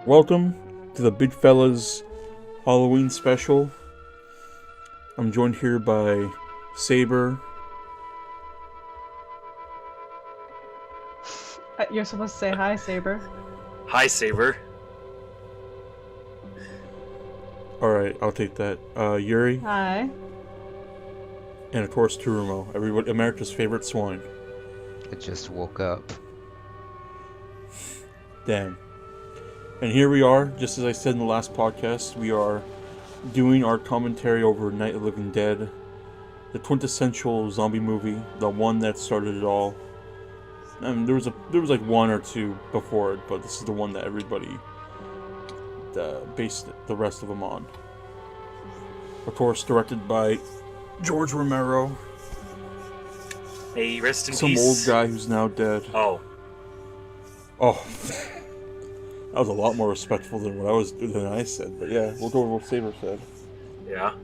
Welcome to the Big Fellas Halloween special. I'm joined here by Saber. You're supposed to say hi, Saber. Hi, Saber. Alright, I'll take that. Yuri. Hi. And of course, Turumo, everybody, America's favorite swine. I just woke up. Damn. And here we are, just as I said in the last podcast, we are doing our commentary over Night of the Living Dead, the quintessential zombie movie, the one that started it all. And there was like one or two before it, but this is the one that everybody based the rest of them on. Of course, directed by George Romero. Hey, rest in Some peace. old guy who's now dead. Oh. That was a lot more respectful than I said, but yeah, we'll go with what Saber said. Yeah.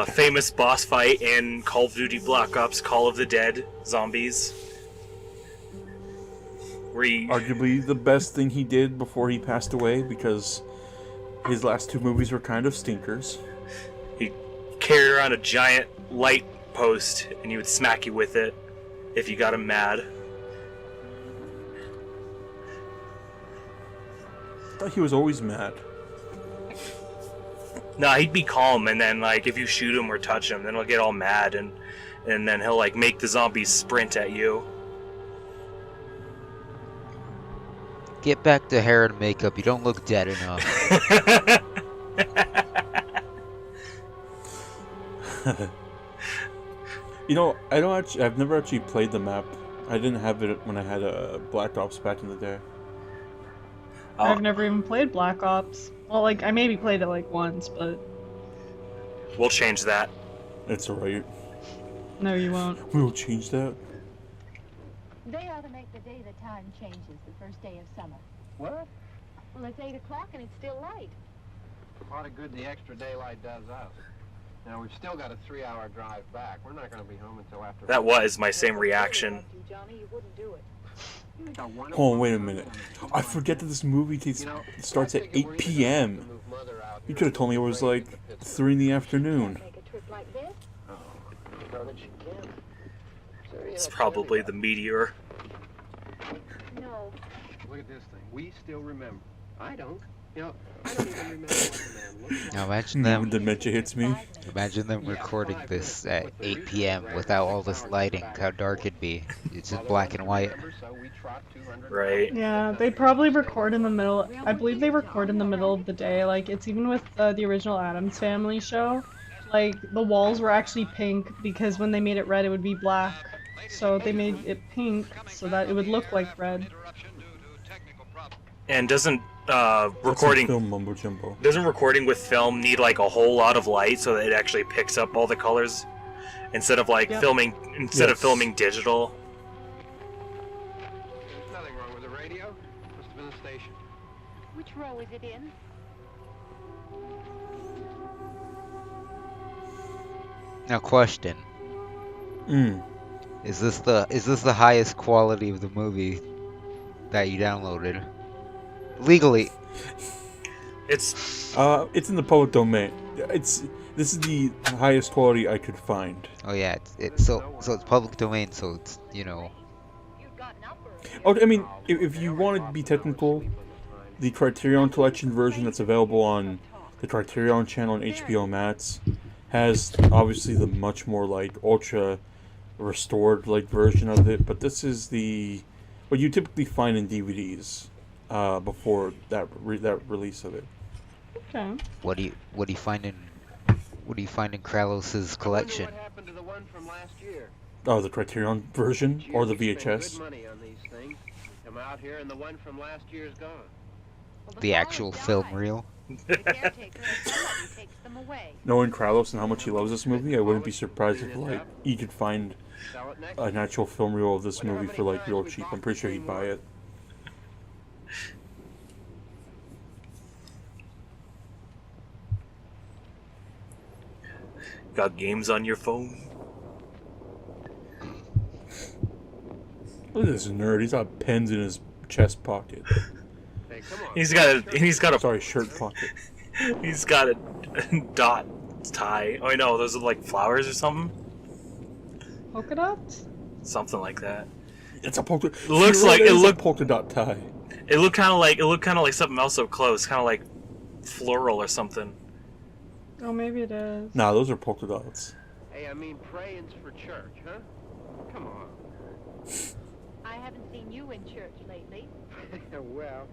Famous boss fight in Call of Duty Black Ops Call of the Dead Zombies. Arguably the best thing he did before he passed away, because his last two movies were kind of stinkers. He carried around a giant light post and he would smack you with it if you got him mad. I thought he was always mad. Nah, he'd be calm, and then like if you shoot him or touch him, then he'll get all mad, and then he'll like make the zombies sprint at you. Get back to hair and makeup. You don't look dead enough. You know, I've never actually played the map. I didn't have it when I had a Black Ops back in the day. I've never even played Black Ops. Well, like, I maybe played it like once, but We'll change that. It's alright. no, you won't. We'll change that. They ought to make the day the time changes, the first day of summer. What? Well, it's 8 o'clock and it's still light. A lot of good the extra daylight does us. Now, we've still got a 3-hour drive back. We're not going to be home until after... That was my same reaction. Johnny, you wouldn't do it. Hold on, wait a minute. I forget that this movie starts at 8 p.m. You could have told me it was like 3 in the afternoon. Make a trip like this? So that she can. It's probably the meteor. No. Look at this thing. We still remember. I don't. You know, I don't even remember what the man looked like. Now imagine When them. dementia hits me. Imagine them recording this at 8 p.m. without all this lighting. How dark it'd be. It's just black and white. Right. Yeah, they probably record in the middle. I believe they record in the middle of the day. Like, it's even with the original Addams Family show. Like, the walls were actually pink because when they made it red, it would be black. So they made it pink so that it would look like red. And doesn't That's some recording film mumbo jumbo. doesn't recording with film need like a whole lot of light so that it actually picks up all the colors instead of like Yep. filming digital? There's nothing wrong with the radio. Must have been the station. Which row is it in? Now question: Is this the highest quality of the movie that you downloaded legally? It's It's in the public domain. This is the highest quality I could find. Oh yeah, so it's public domain. So it's Oh, I mean, if you want to be technical, the Criterion Collection version that's available on the Criterion channel on HBO Max has obviously the much more like ultra restored like version of it, but this is what you typically find in DVDs before that release of it. Okay. What do you find in Kralos's collection? What happened to the one from last year? Oh, the Criterion version or the We spend VHS. good money on these things. Come out here and the one from last year's gone. Well, The fellas actual died. film reel? The caretaker or somebody takes them away. Knowing Kralos and how much he loves this movie, I wouldn't be surprised if like he could find Sell it next. an actual film reel of this movie for like real cheap. I'm pretty sure he'd buy it. got games on your phone. Look at this nerd. He's got pens in his chest pocket. Hey, come on. He's got a Sorry, shirt pocket. he's got a dot tie. Oh no, those are like flowers or something. Polka dots? Something like that. It's a polka. Looks You're like- right, it is a look- polka dot tie. It looked kind of like something else up close, kind of like floral or something. Oh, maybe it is. Nah, those are polka dots. Hey, I mean, praying's for church, huh? Come on. I haven't seen you in church lately. Well,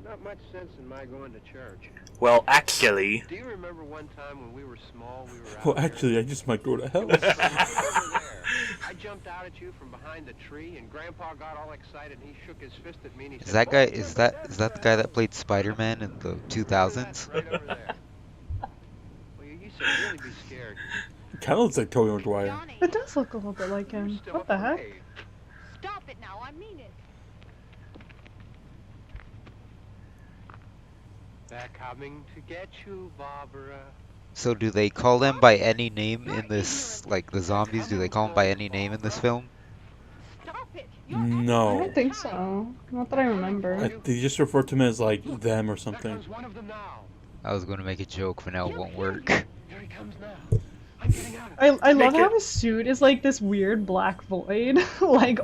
not much sense in my going to church. Well, actually, Do you remember one time when we were small, we were out Well, there? actually, I just might go to hell. Over there. I jumped out at you from behind the tree, and Grandpa got all excited, and he shook his fist at me, and he Is said, that guy? "Oh, Is that the guy that played Spider-Man in the 2000s? That's right over there." Well, you should really be scared. Kind of looks like Tobey Maguire. Johnny, It does look a little bit like You're him. still What the heck? afraid. stop it now. I mean it. They're coming to get you, Barbara. So do they call them by any name in this, like the zombies? Do they call them by any name in this film? Stop it. You're I No. don't think so. Not that I remember. They just refer to him as, like, them or There something. comes one of them now. I was going to make a joke, but now it won't work. Here he comes now. I'm getting out of it. I love Make how it- his suit is like this weird black void. like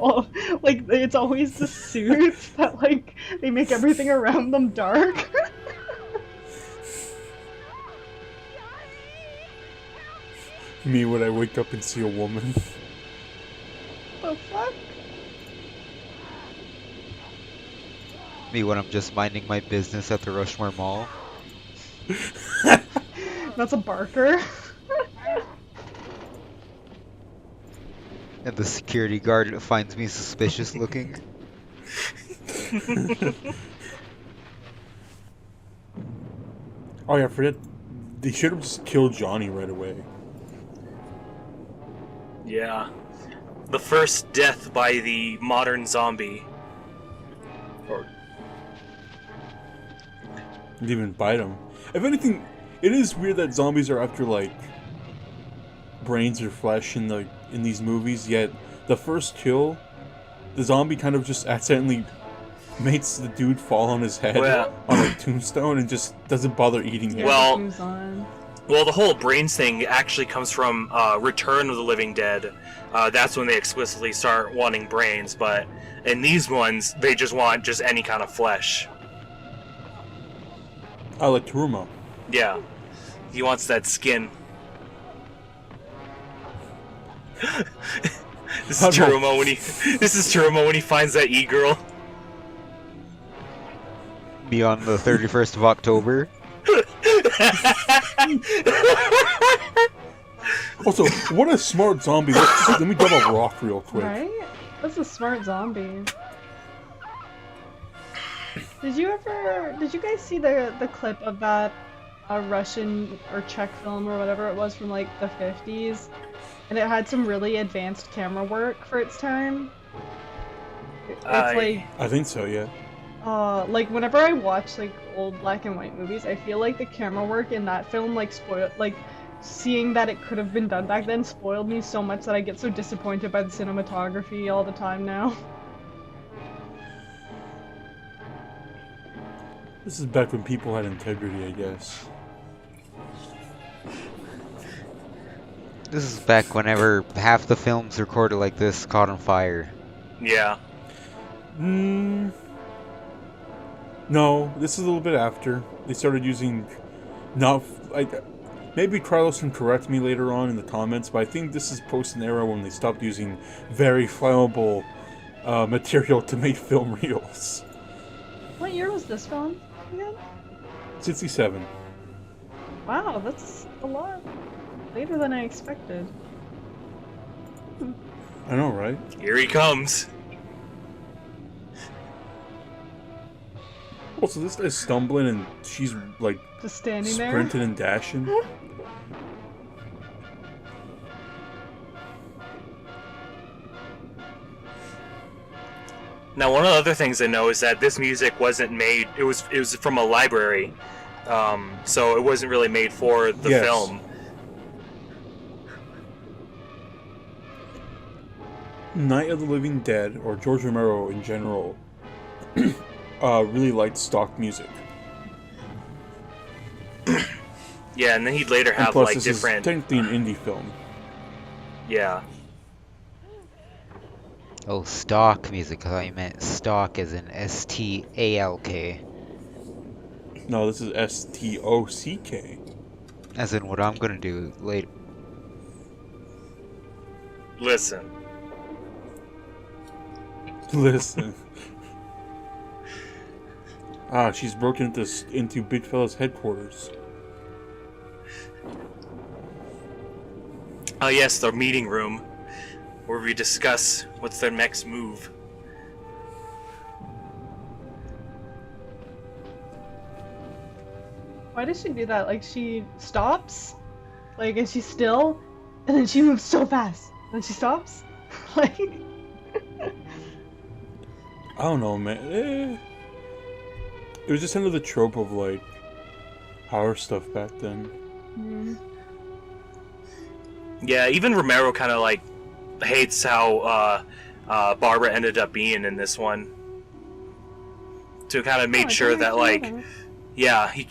it's always the suits that like they make everything around them dark. Me when I wake up and see a woman. The fuck? Me when I'm just minding my business at the Rushmore Mall. That's a barker. And the security guard finds me suspicious looking. Oh yeah, I forget. They should have just killed Johnny right away. yeah. The first death by the modern zombie. Or Didn't even bite him. If anything, it is weird that zombies are after like brains or flesh in these movies. Yet the first kill, the zombie kind of just accidentally makes the dude fall on his head Well- on a tombstone and just doesn't bother eating him. Well- Moves on. Well, the whole brains thing actually comes from Return of the Living Dead. That's when they explicitly start wanting brains, but in these ones, they just want just any kind of flesh. I like Terumo. Yeah. He wants that skin. This is Oh, no. Terumo when he this is Terumo when he finds that e-girl. Me on the 31st of October. Also, what a smart zombie. Let me grab a rock real quick. Right? That's a smart zombie. Did you guys see the clip of that Russian or Czech film or whatever it was from like the 50s? And it had some really advanced camera work for its time. It's like I think so, yeah. like whenever I watch like old black and white movies, I feel like the camera work in that film seeing that it could have been done back then spoiled me so much that I get so disappointed by the cinematography all the time now. This is back when people had integrity, I guess. This is back whenever half the films recorded like this caught on fire. Yeah. No, this is a little bit after. They started using, maybe Carlos can correct me later on in the comments, but I think this is post an era when they stopped using very flammable material to make film reels. What year was this film again? 67. Wow, that's a lot later than I expected. I know, right? Here he comes. Oh, so this guy's stumbling and she's like Just standing there. sprinting and dashing. Now, one of the other things I know is that this music wasn't made. It was from a library, so it wasn't really made for the Yes. film. Night of the Living Dead, or George Romero in general, really liked stock music. Yeah, and then he'd later And have plus, like this different. is technically an indie film. Yeah. Oh, stock music. I thought you meant stock as in S-T-A-L-K. No, this is S-T-O-C-K. As in what I'm gonna do later. Listen. Listen. She's broken into Big Fella's headquarters. Oh yes, the meeting room, where we discuss what's their next move. Why does she do that? Like, she stops, like, and she's still, and then she moves so fast, and she stops. Like, I don't know, man. It was just another trope of, like, horror stuff back then. Yeah, even Romero kind of like hates how Barbara ended up being in this one. To kind of made sure that like, yeah, he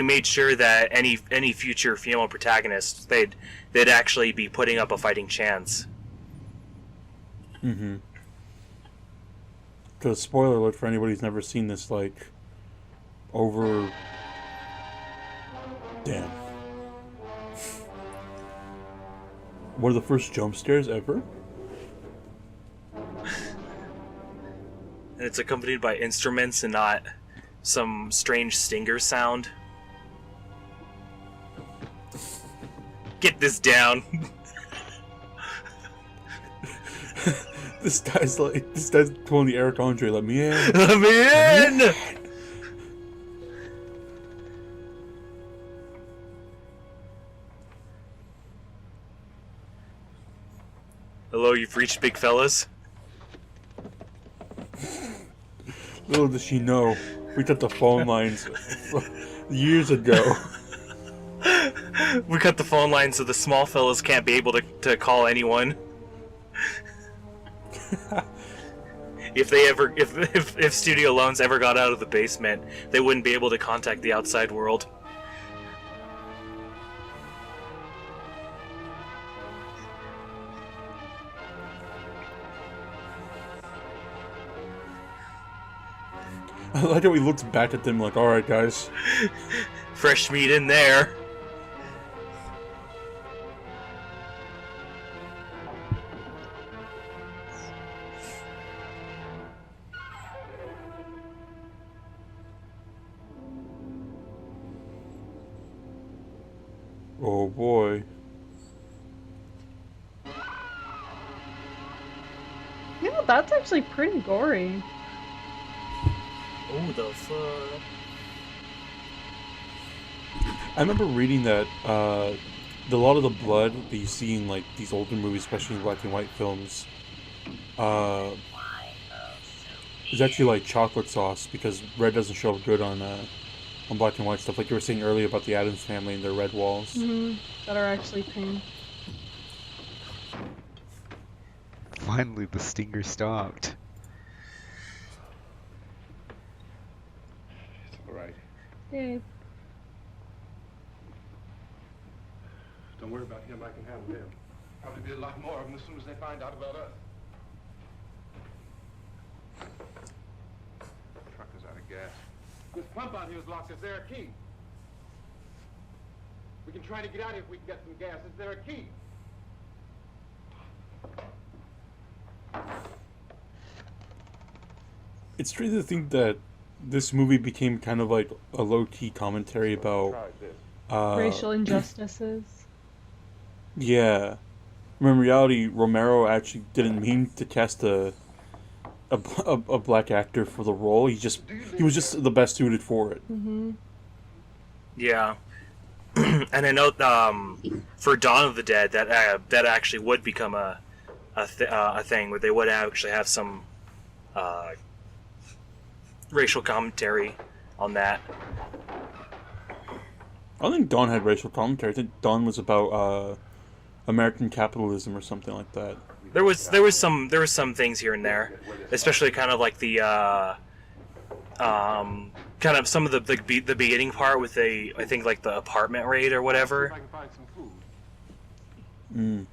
made sure that any future female protagonists they'd actually be putting up a fighting chance. Mm-hmm. Because spoiler alert for anybody who's never seen this, like, over. Damn. One of the first jump scares ever? And it's accompanied by instruments and not some strange stinger sound. Get this down. This guy's pulling the Eric Andre, let me in. Let me in! Hello, you've reached Big Fellas. Little does she know, we cut the phone lines years ago. We cut the phone line so the small fellas can't be able to call anyone. If Studio Loans ever got out of the basement, they wouldn't be able to contact the outside world. I like how he looks back at them like, alright guys. Fresh meat in there. Oh boy. yeah, that's actually pretty gory. Oh, the fuck. I remember reading that a lot of the blood that you see in like these older movies, especially in black and white films, is actually like chocolate sauce because red doesn't show up good on black and white stuff. Like you were saying earlier about the Addams Family and their red walls. That are actually pink. Finally, the stinger stopped. All right. Dave. Don't worry about him. I can handle him. Probably be a lot more of them as soon as they find out about us. Truck is out of gas. This pump out here is locked. Is there a key? We can try to get out here if we can get some gas. Is there a key? It's strange to think that this movie became kind of like a low-key commentary about Racial injustices. Yeah. In reality, Romero actually didn't mean to cast a black actor for the role. He was just the best suited for it. Yeah. And I know for Dawn of the Dead that actually would become a thing where they would actually have some racial commentary on that. I don't think Dawn had racial commentary. I think Dawn was about American capitalism or something like that. There was some things here and there, especially kind of like the kind of some of the beginning part with I think like the apartment raid or whatever. I can find some food. Mm.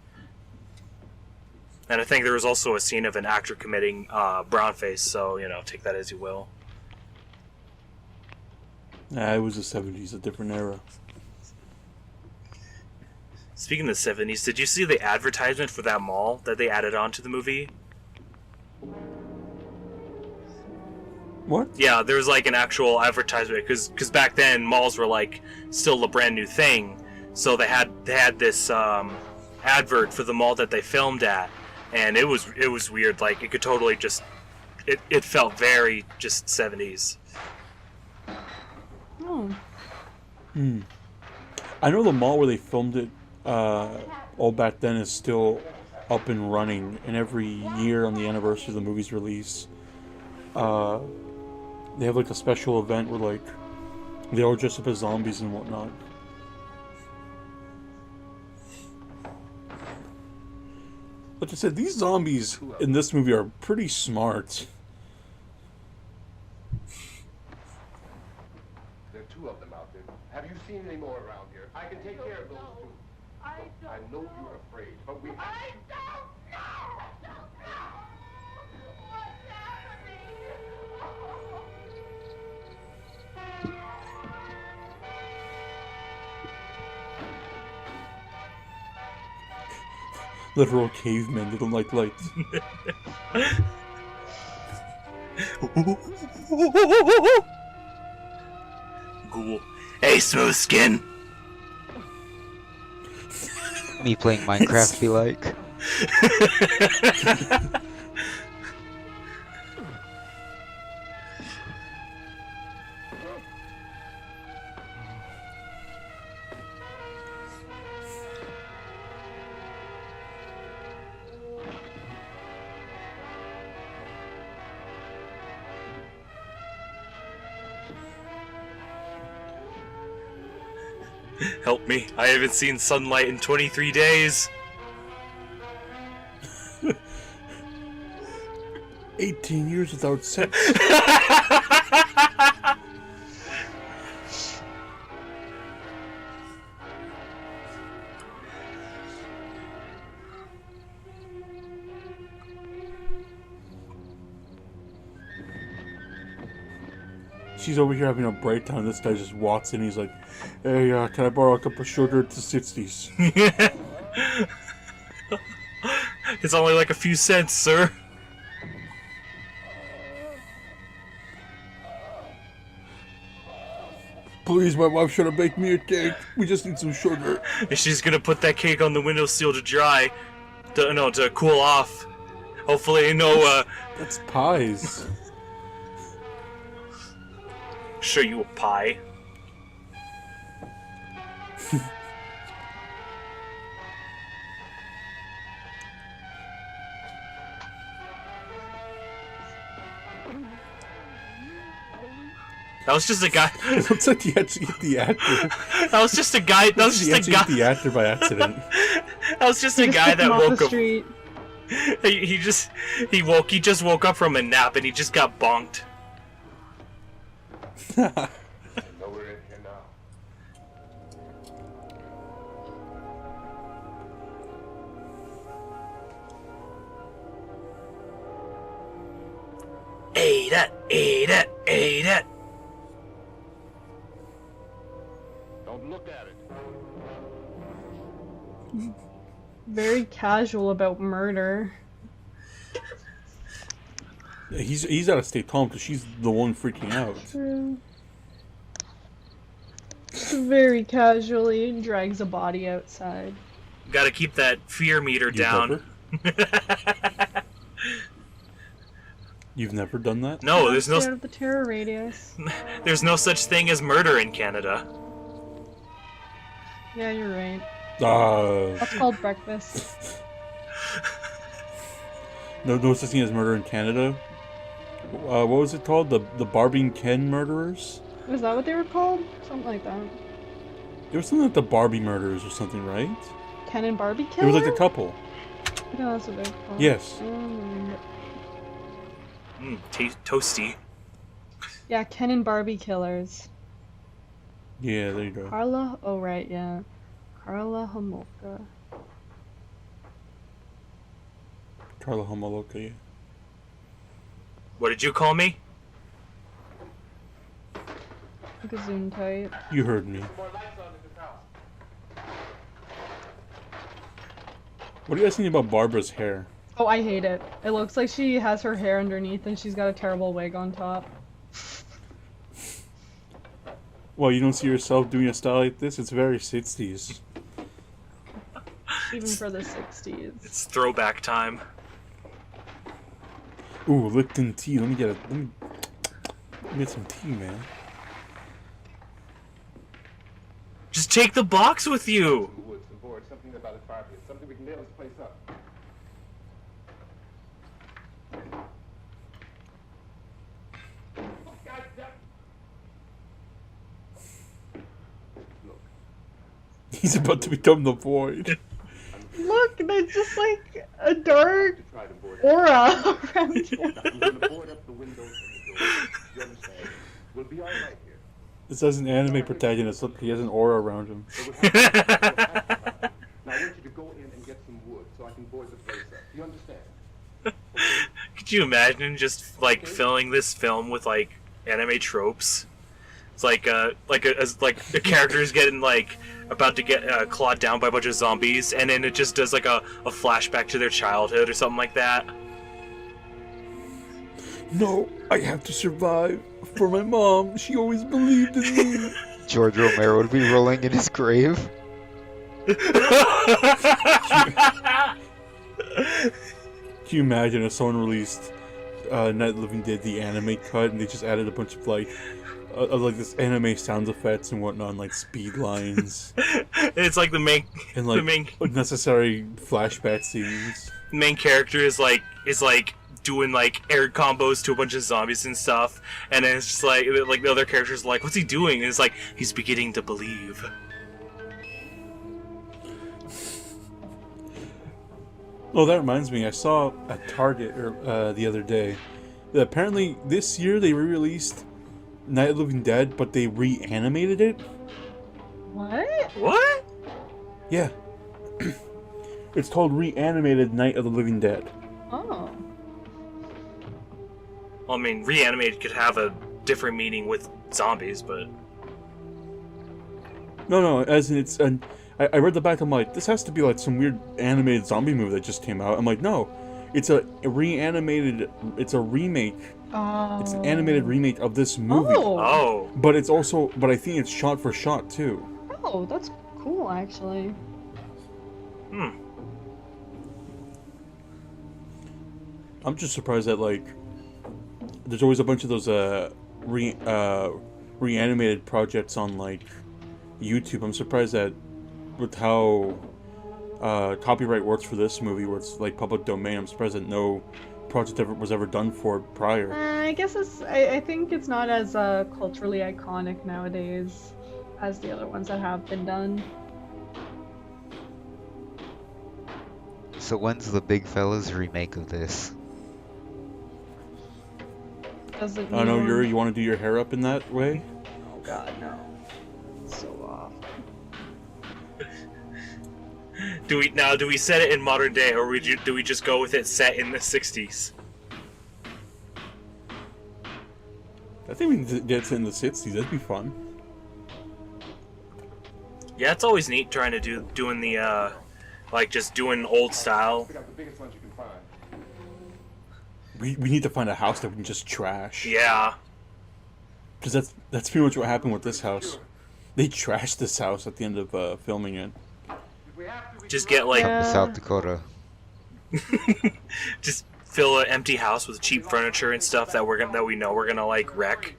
And I think there was also a scene of an actor committing brownface, so, take that as you will. Nah, it was the 70s, a different era. Speaking of the 70s, did you see the advertisement for that mall that they added on to the movie? What? Yeah, there was like an actual advertisement, because back then malls were like still a brand new thing, so they had this advert for the mall that they filmed at. And it was weird. Like, it could totally just... It felt very just 70s. Oh. Hmm. I know the mall where they filmed it all back then is still up and running. And every year on the anniversary of the movie's release, they have, like, a special event where, like, they all dress up as zombies and whatnot. Like I said, these zombies in this movie are pretty smart. There are 2 of them out there. Have you seen any more around here? I can take care of those 2. I know you're afraid, but we have to. Literal cavemen, they don't like lights. Ghoul. Hey, smooth skin! Me playing Minecraft be like. Help me. I haven't seen sunlight in 23 days. 18 years without sex. She's over here having a breakdown. This guy just walks in. He's like, "Hey, can I borrow a cup of sugar to 60s?" It's only like a few cents, sir. Please, my wife should have baked me a cake. We just need some sugar. And she's gonna put that cake on the windowsill to dry. To cool off. Hopefully, That's pies. show you a pie. That was just a guy. It looks like he actually hit the actor. That was just a guy. That was just a guy. Hit the actor by accident. That was just a guy that woke up. Street. He just woke up from a nap and he just got bonked. I know we're in here now. Ate it. Don't look at it. Very casual about murder. He's gotta stay calm because she's the one freaking out. True. Just very casually drags a body outside. Gotta keep that fear meter You down. You've never done that? No, there's Stay out no of the terror radius. such thing as murder in Canada. Yeah, you're right. Uh, That's called breakfast. no such thing as murder in Canada. What was it called? The Barbie and Ken murderers? Was that what they were called? Something like that. It was something like the Barbie murderers or something, right? Ken and Barbie It killer? was like a couple. I know that's what they're called. Yes. Toasty. Yeah, Ken and Barbie Killers. Yeah, there you go. Carla, oh right, yeah. Carla Homolka. Carla Homoloka, yeah. What did you call me? Gesundheit. You heard me. What do you guys think about Barbara's hair? Oh, I hate it. It looks like she has her hair underneath and she's got a terrible wig on top. Well, you don't see yourself doing a style like this? It's very 60s. Even for the 60s. It's throwback time. Ooh, Lipton tea. Let me get some tea, man. Just take the box with you. Something about a fireplace. Something we can nail this place up. He's about to become the void. Look, there's just like a dark aura around him. This has an anime protagonist. Look, he has an aura around him. Now I want you to go in and get some wood so I can board the place up. Do you understand? Could you imagine just like filling this film with like anime tropes? It's like a character is getting like about to get clawed down by a bunch of zombies, and then it just does like a flashback to their childhood or something like that. No, I have to survive. For my mom, she always believed in me. George Romero would be rolling in his grave. Can you imagine if someone released Night of the Living Dead, the anime cut, and they just added a bunch of like this anime sound effects and whatnot, and, like speed lines. It's like the main unnecessary flashback scenes. The main character is like doing like air combos to a bunch of zombies and stuff, and then it's just like the other characters are like, what's he doing? And it's like, he's beginning to believe. Oh, that reminds me. I saw at Target the other day that apparently this year they re-released Night of the Living Dead, but they reanimated it. What? What? Yeah. It's called Reanimated Night of the Living Dead. Oh. Well, I mean, reanimated could have a different meaning with zombies, but... No, as in it's... I read the back, I'm like, this has to be like some weird animated zombie movie that just came out. I'm like, no. It's a reanimated... It's a remake. Oh. It's an animated remake of this movie. Oh. But it's also... But I think it's shot for shot, too. Oh, that's cool, actually. I'm just surprised that, like... There's always a bunch of those, reanimated projects on, like, YouTube. I'm surprised that with how copyright works for this movie, where it's, like, public domain, I'm surprised that no project was ever done for it prior. I guess I think it's not as culturally iconic nowadays as the other ones that have been done. So when's the Big Fellas remake of this? Doesn't I know, Yuri, you want to do your hair up in that way? Oh god, no. It's so off. Do we set it in modern day, or do we just go with it set in the 60s? I think we can get it in the 60s. That'd be fun. Yeah, it's always neat trying to doing the like just doing old style. Pick out the biggest ones you can find. We need to find a house that we can just trash. Yeah. Because that's pretty much what happened with this house. They trashed this house at the end of filming it. Just get like South Dakota. just fill an empty house with cheap furniture and stuff that we know we're gonna like wreck.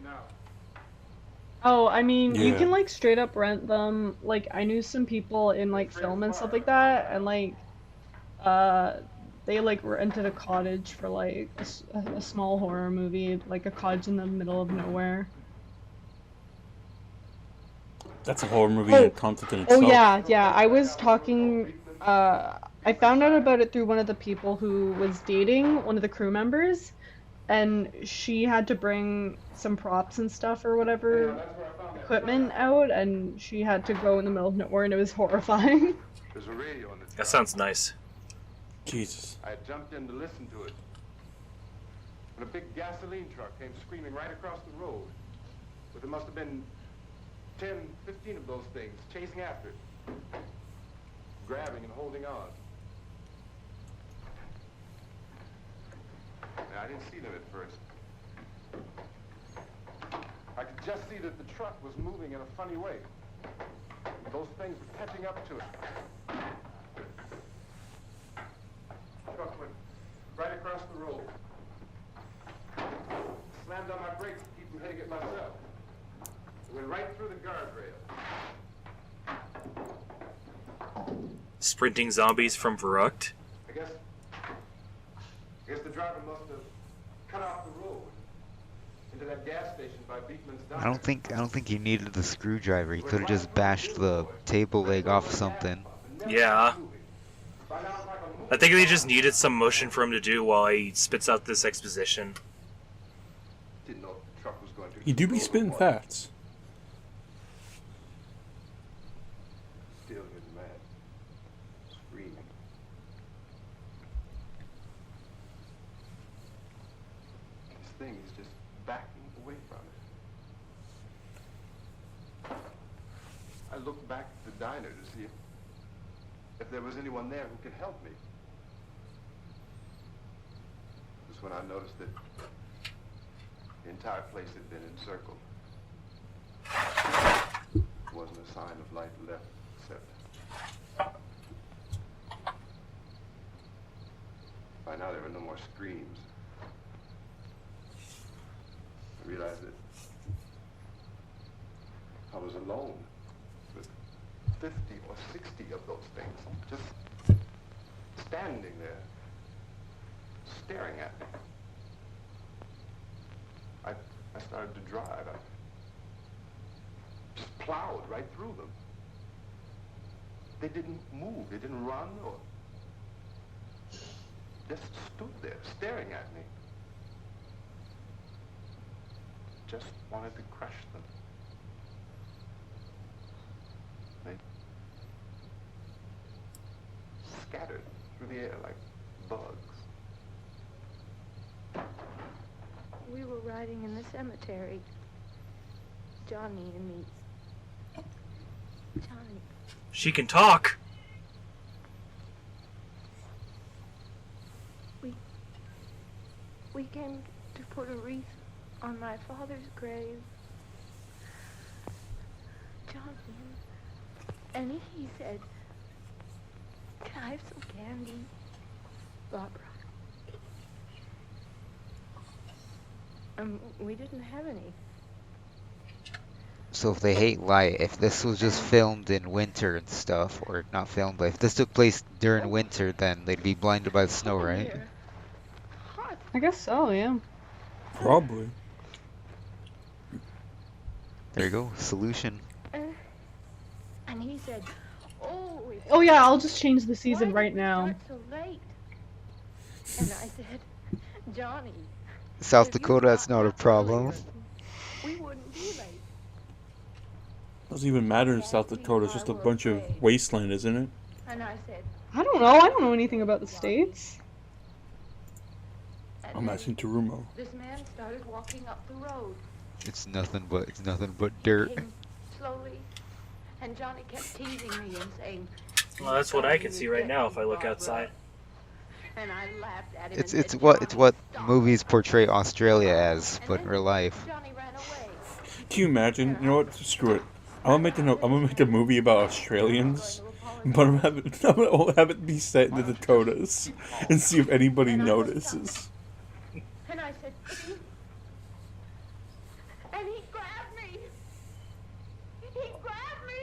Oh, I mean, you Yeah. can like straight up rent them. Like, I knew some people in like film and stuff like that, and like, they like rented a cottage for like a small horror movie, like a cottage in the middle of nowhere. That's a horror movie content in Oh itself. yeah. I was talking. I found out about it through one of the people who was dating one of the crew members, and she had to bring some props and stuff or whatever equipment out, and she had to go in the middle of nowhere, and it was horrifying. There's a radio on the That truck. sounds nice. Jesus. I jumped in to listen to it. When a big gasoline truck came screaming right across the road. But there must have been 10, 15 of those things chasing after it. Grabbing and holding on. Now, I didn't see them at first. I could just see that the truck was moving in a funny way. Those things were catching up to it. The truck went right across the road. Slammed on my brakes to keep from hitting it myself. It went right through the guardrail. Sprinting zombies from Verrucht. I guess the driver must have cut off the road into that gas station by Beekman's diner. I don't think he needed the screwdriver. He could have just bashed the table leg off something. Yeah. I think they just needed some motion for him to do while he spits out this exposition. Didn't know the truck was going to You do be explode spitting or what. facts. Still getting mad. Screaming. This thing is just backing away from it. I looked back at the diner to see if there was anyone there who could help me. That's when I noticed that the entire place had been encircled. There wasn't a sign of life left except by now there were no more screams. I realized that I was alone with 50 or 60 of those things just standing there, staring at me. I started to drive. I just plowed right through them. They didn't move. They didn't run or just stood there staring at me. Just wanted to crush them. They scattered through the air like bugs. We were riding in the cemetery. Johnny and me. Johnny. She can talk. We came to put a wreath on my father's grave. Johnny. And he said, "Can I have some candy, Barbara?" We didn't have any. So if they hate light, if this was just filmed in winter and stuff, or not filmed, but if this took place during winter, then they'd be blinded by the snow, right? Here. Hot. I guess so, yeah. Probably. There you go, solution. And he said, it's Oh yeah, I'll just change the season why right did we now. start so late? And I said, Johnny, South if you Dakota, that's got not a up problem. earlier, we wouldn't be late. Doesn't even matter in South Dakota. It's just a bunch of wasteland, isn't it? And I said, I don't know. I don't know anything about the states. and I'm then asking Tarumo. this man started walking up the road. It's nothing but dirt. Came slowly, and Johnny kept teasing me and saying, Well, that's what I can see right now if I look outside. and I laughed at him. It's and it's said, what it's "Johnny, what stop." movies portray Australia as, And but in then real life. Johnny ran away. Can you imagine? You know what? Screw it. I'm gonna make a movie about Australians, but I'm gonna have it be set in the Dakotas and see if anybody notices. And I said, "Please." And he grabbed me. He grabbed me.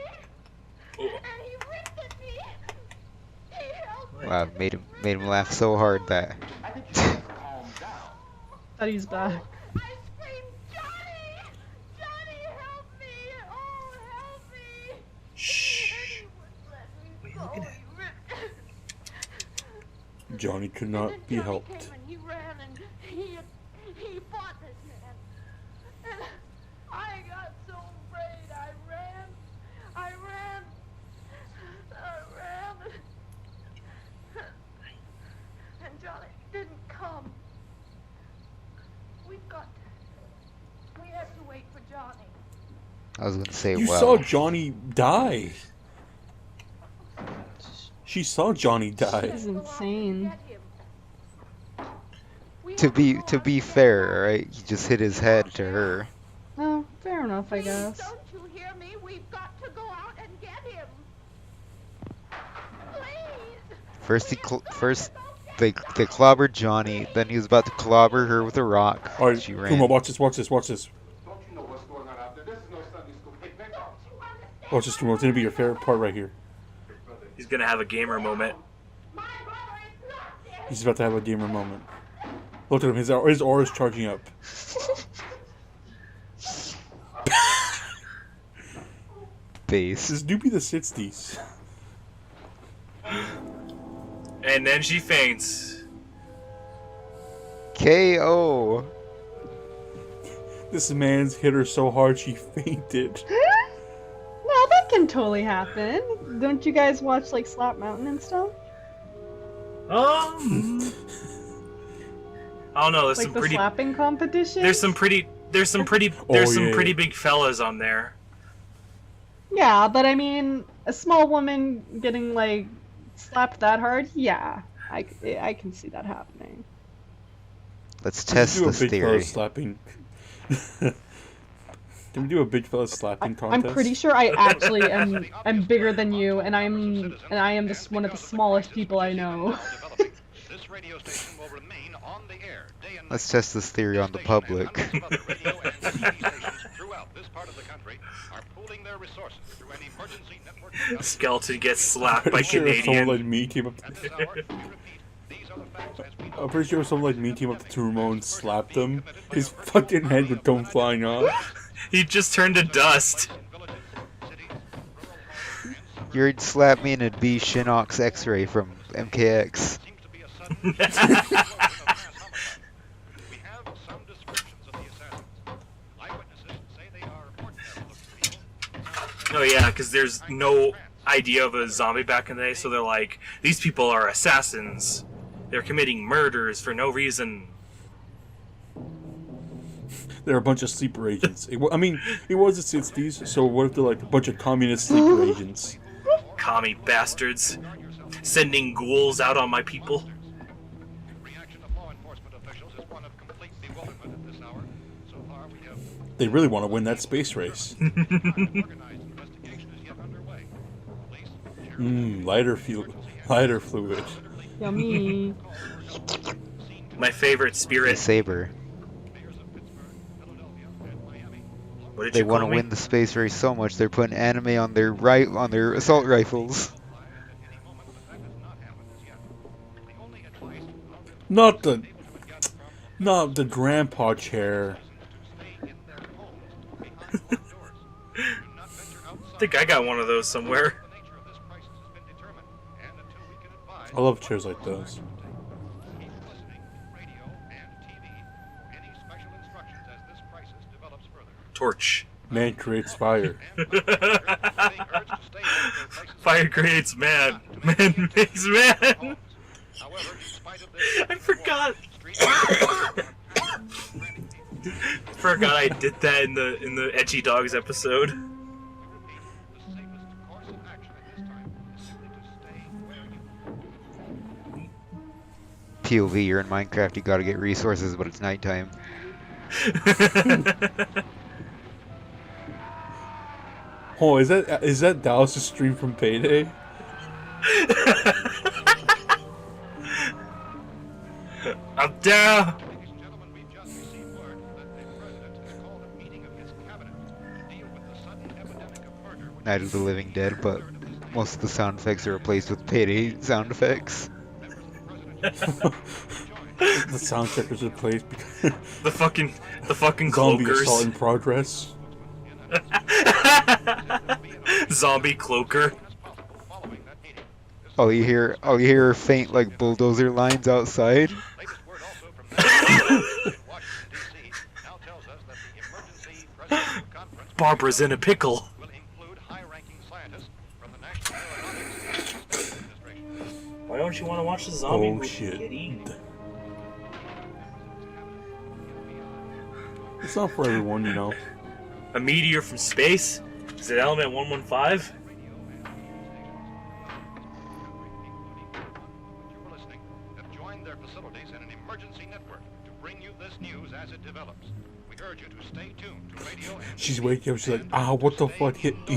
And he ripped at me. He held me. Wow, made him laugh so hard that. I think you should calm down. That he's back. I screamed, "Johnny! Johnny, help me! Oh, help me!" Shh. And he wouldn't let me What are you go. looking at? He ripped. Johnny could And not then be Johnny helped. came and he ran and he We have to wait for Johnny. I was gonna say, You well, saw Johnny die. She saw Johnny die. This is insane. Get him. We to have be go to on be together. fair, right? He just hit his head to her. Oh, fair enough, I Please, guess. don't you hear me? We've got to go out and get him. Please. First We have got to first go they get clobbered Johnny, then he was about to clobber her with a rock. Alright, She Kuma, ran. watch this, watch this, watch this. Don't you know what's going on out there? This is no Sunday school picnic. Watch this, Kuma. It's gonna be your favorite part right here. He's gonna have a gamer moment. My brother is not dead. He's about to have a gamer moment. Look at him, his aura's charging up. Base. This do be the 60s. And then she faints. KO. This man's hit her so hard she fainted. Well, that can totally happen. Don't you guys watch like Slap Mountain and stuff? I don't know. There's Like some the pretty. slapping competition? There's some pretty yeah. big fellas on there. Yeah, but I mean, a small woman getting like slapped that hard, yeah, I can see that happening. Let's Can we test do a this big fella theory. slapping? Can we do a big fella slapping contest? I'm pretty sure I actually am bigger than you, and I am just one of the smallest people I know. This radio station will remain on the air day and Let's test this theory on the public. Throughout this part of the country are pooling their resources through an emergency network. Skeleton gets slapped by Pretty sure if someone Canadian. like me came up At this hour, we repeat, these are the facts as we know. I'm pretty sure if someone like me came up to Turumo and slapped him, his fucking head would come flying off. He just turned to dust. You'd slap me and it'd be Shinnok's X-ray from MKX. Seems to be a sudden we have some descriptions of the assassins. Eyewitnesses say they are ordinary-looking people. Oh yeah, because there's no idea of a zombie back in the day, so they're like, these people are assassins. They're committing murders for no reason. They're a bunch of sleeper agents. It was the 60s, so what if they're like a bunch of communist sleeper agents? Commie bastards. Sending ghouls out on my people. Reaction of law enforcement officials is one of complete bewilderment at this hour. So far, we have They really want to win that space race. organized investigation is yet underway. Police, Lighter fluid. Yummy. My favorite The spirit. Saber. mayors of Pittsburgh, Philadelphia, and Miami. What did They you want call to me? win the space race so much they're putting anime on their assault rifles. At any moment, but that has not happened as yet. The only advice Not the grandpa chair. stay in their homes behind closed doors. Do not venture I outside. think I got one of those somewhere. The nature of this crisis has been determined, and until we can advise, I love chairs like those. keep listening to radio and TV for any special instructions as this crisis develops further. Torch. Man creates fire. Being urged to stay out of their places. Fire creates man. Man makes man. However, in spite of this, I forgot. street Forgot I did that in the Etchy Dogs episode. the safest course of action at this time is simply to stay where you POV, you're in Minecraft, you gotta get resources, but it's nighttime. Oh, is that Dallas' stream from Payday? I'm down. Ladies and gentlemen, we've just received word that the president has called a meeting of his cabinet to deal with the sudden epidemic of murder. which Night of the Living Dead, but most of the sound effects are replaced with Payday sound effects. The sound check is replaced because The fucking zombie assault in cloakers. progress. Zombie cloaker. following that meeting. All you hear are faint like bulldozer lines outside. Latest word also from Washington, D.C. now tells us that the emergency presidential conference Barbara's in a pickle. will include high-ranking scientists from the National Aeronautics and Space Administration. Why don't you want to watch the zombie Oh movie, shit. kitty? It's not for everyone, you know. A meteor from space? Is it element 115? You were listening have joined their facilities in an emergency network to bring you this news as it develops. We urge you to stay tuned to radio and She's waking up, she's like, ah, what the fuck hit me?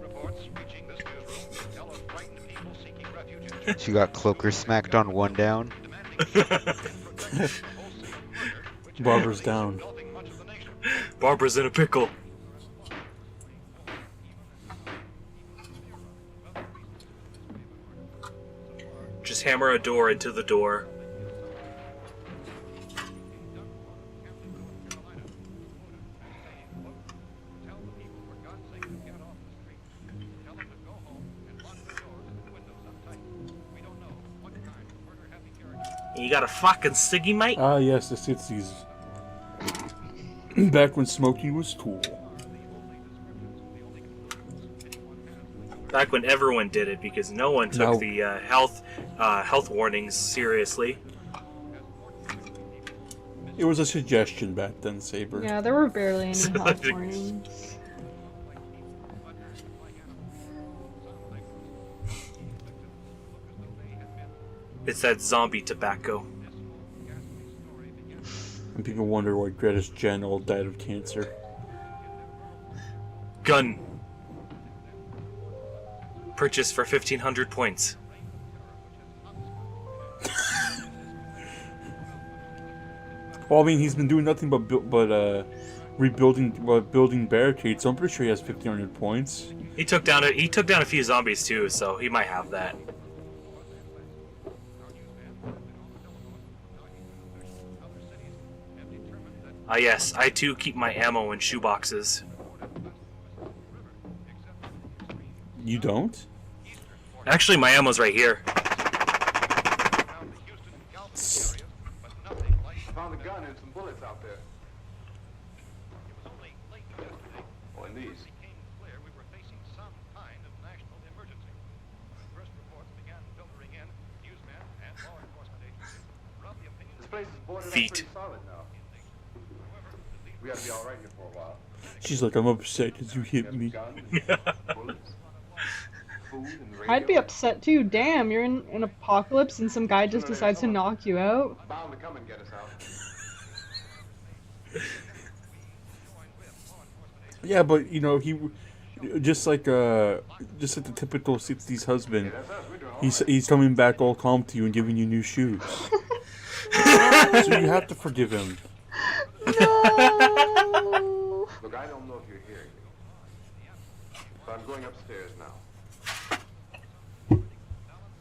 reports reaching this newsroom tell of frightened people seeking refuge. She got cloaker smacked on one down. Barbara's down. Barbara's in a pickle. Just hammer a door into the door. You got a fucking ciggy, mate? Ah, yes, the 60s. Back when smoking was cool. Back when everyone did it, because no one took the health warnings seriously. It was a suggestion back then, Saber. Yeah, there were barely any health warnings. It's that zombie tobacco. And people wonder why Greta's Jen all died of cancer. Gun. Purchased for 1,500 points. Well, I mean, he's been doing nothing but building barricades, so I'm pretty sure he has 1,500 points. He took down a few zombies too, so he might have that. Ah yes, I too keep my ammo in shoeboxes. You don't? Actually, my ammo's right here. I found a gun and some bullets out there. Oh, and these. This place is boarded up Feet. pretty solid now. We gotta be all right here for a while. She's like, I'm upset because you hit me. Guns, bullets, food, and radio. I'd be upset too. Damn, you're in an apocalypse and some guy just decides to knock you out. Bound to come and get us out. Yeah, but you know, he just like the typical 60s husband. That's us. We're doing all right. He's coming back all calm to you and giving you new shoes. So you have to forgive him. No. Look, I don't know if you're hearing me, but I'm going upstairs now.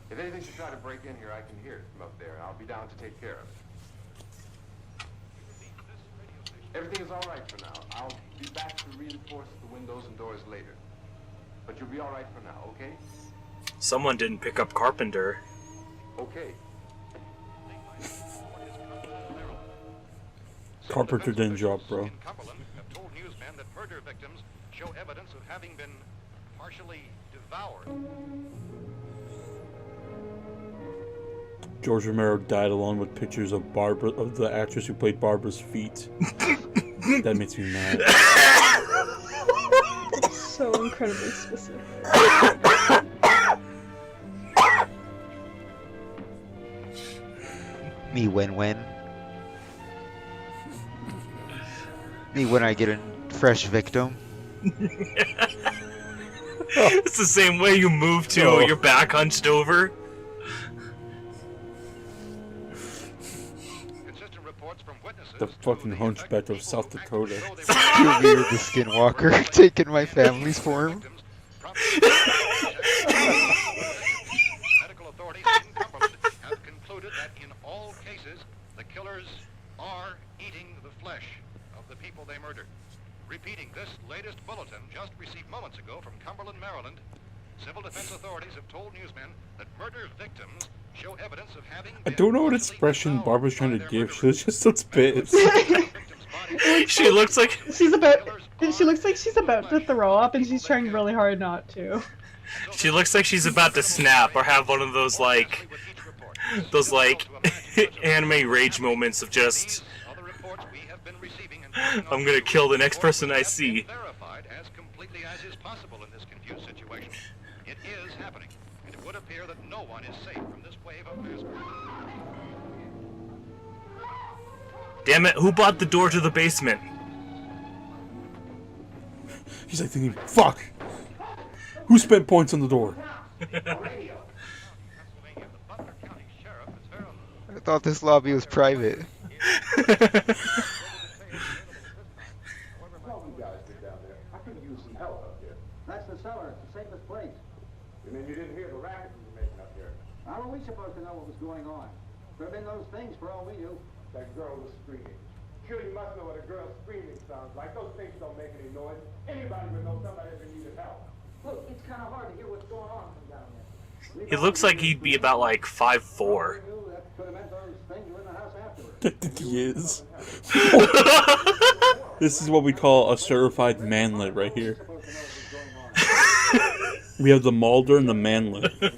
If anything should try to break in here, I can hear it from up there. I'll be down to take care of it. Everything is all right for now. I'll be back to reinforce the windows and doors later. But you'll be all right for now, okay? Someone didn't pick up Carpenter. Okay. Carpenter didn't drop, bro. In Cumberland have told newsmen that murder victims show evidence of having been partially devoured. George Romero died along with pictures of Barbara, of the actress who played Barbara's feet. That makes me mad. So incredibly specific. Me win-win. Me when I get a fresh victim. It's the same way you move too, Oh. your back hunched over. Consistent reports from witnesses The to fucking the hunchback effect of South people Dakota. show they were Kill me with the skinwalker, taking my family's form. victims promptly- Medical authorities in Cumberland have concluded that in all cases, the killers are eating the flesh of the people they murdered. Repeating this latest bulletin just received moments ago from Cumberland, Maryland, civil defense authorities have told newsmen that murder victims show evidence of having I don't know what expression Barbara's trying to give. She just looks pissed. She looks like She looks like she's about to throw up and she's trying really hard not to. she looks like she's about to snap or have one of those like anime rage moments of just reports we have been receiving and forwarding on I'm gonna to you, kill the next person I have been see. verified as completely as is possible in this confused situation. It is happening, and it would appear that no one is safe from this wave of mass murder. Damn it, who bought the door to the basement? He's like thinking, fuck! Who spent points on the door? Pennsylvania, the Butler County Sheriff is verified. I thought this lobby was private. Well, you guys get down there. I could use some help up here. That's the cellar. It's the safest place. You mean you didn't hear the racket we were making up here? How are we supposed to know what was going on? Could have been those things for all we knew. That girl was screaming. Sure, you must know what a girl screaming sounds like. Those things don't make any noise. Anybody would know somebody ever needed help. Look, it's kind of hard to hear what's going on from down there. He looks like he'd be about like 5'4". We knew that could have meant those things were in the house afterwards. I think he is. This is what we call a certified manlet right here. Supposed to know what was going on. We have the Mulder and the manlet. Now you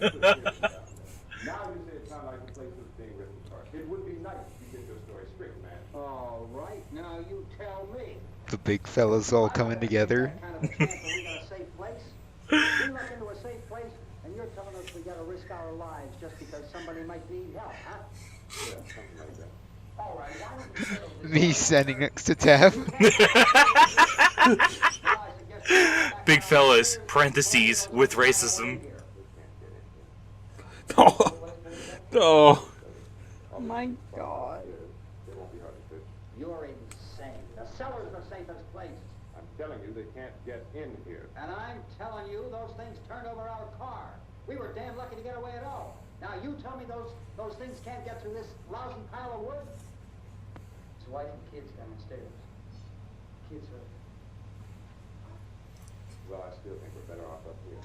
say it sounds like the place was being written apart. It would be nice if you get your story straight, man. All right, now you tell me. The big fellas all coming together. That kind of a chance that we got a safe place? We look into a safe place, and you're telling us we got to risk our lives just because somebody might need help, huh? Yeah, something like that. All right, why don't you settle this? Me standing next to Tab. Big fellas, parentheses, with racism. Oh, oh. Oh my god. They won't be hard to fix. You're insane. The cellar's the safest place. I'm telling you, they can't get in here. And I'm telling you, those things turned over our car. We were damn lucky to get away at all. Now you tell me those things can't get through this lousy pile of wood? His wife and kids downstairs. Kids are... Well, I still think we're better off up here.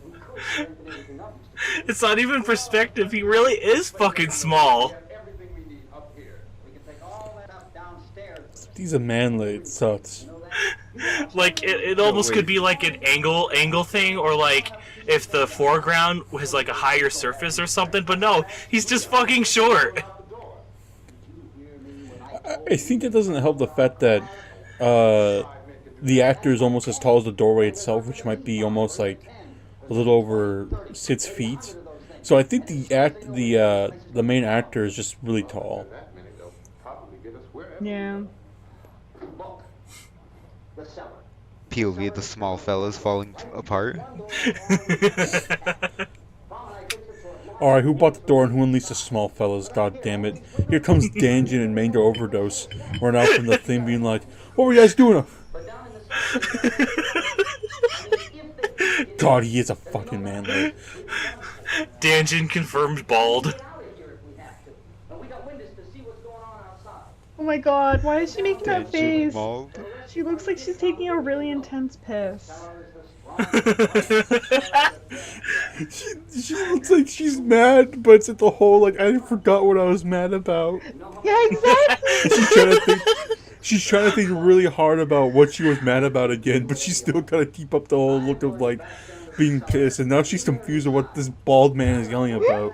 We could strengthen everything up, Mr. Cooper. It's not even perspective, he really is fucking small. We have everything we need up here. We can take all that up downstairs. He's a manlet. It sucks. You know that? Like, it almost could be like an angle thing, or like, if the foreground was like a higher surface or something, but no, he's just fucking short. I think that doesn't help the fact that the actor is almost as tall as the doorway itself, which might be almost like a little over 6 feet. So I think the main actor is just really tall. That minute, they'll probably get us wherever. Yeah. Look. The cellar. POV of the small fellas falling apart. Alright, who bought the door and who unleashed the small fellas? God damn it. Here comes Danjin and Mango Overdose. Run out from the thing being like, what were you guys doing? God, he is a fucking manlet. Danjin confirmed bald. Oh my god, why is she making that face? Mauled. She looks like she's taking a really intense piss. She looks like she's mad, but it's at the whole, like, I forgot what I was mad about. Yeah, exactly! She's trying to think really hard about what she was mad about again, but she's still gotta keep up the whole look of, like, being pissed, and now she's confused with what this bald man is yelling about.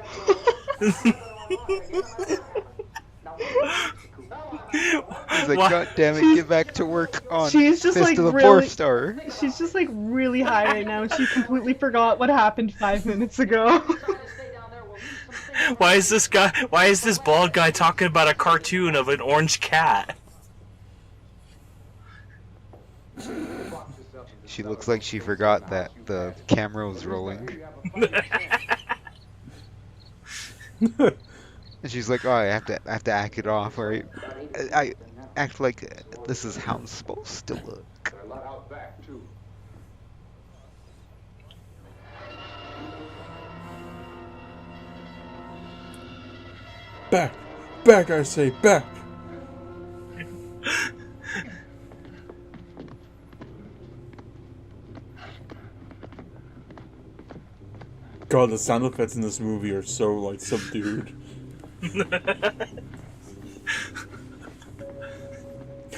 He's like, Why- God damn it, get back to work on She's just, Fist like, of the really- 4-star. She's just like really high right now and she completely forgot what happened 5 minutes ago. Why is this bald guy talking about a cartoon of an orange cat? She looks like she forgot that the camera was rolling. And she's like, oh, I have to act it off, right? I act like this is how I'm supposed to look. A lot out back, too. Back! Back, I say, back! God, the sound effects in this movie are so, like, subdued.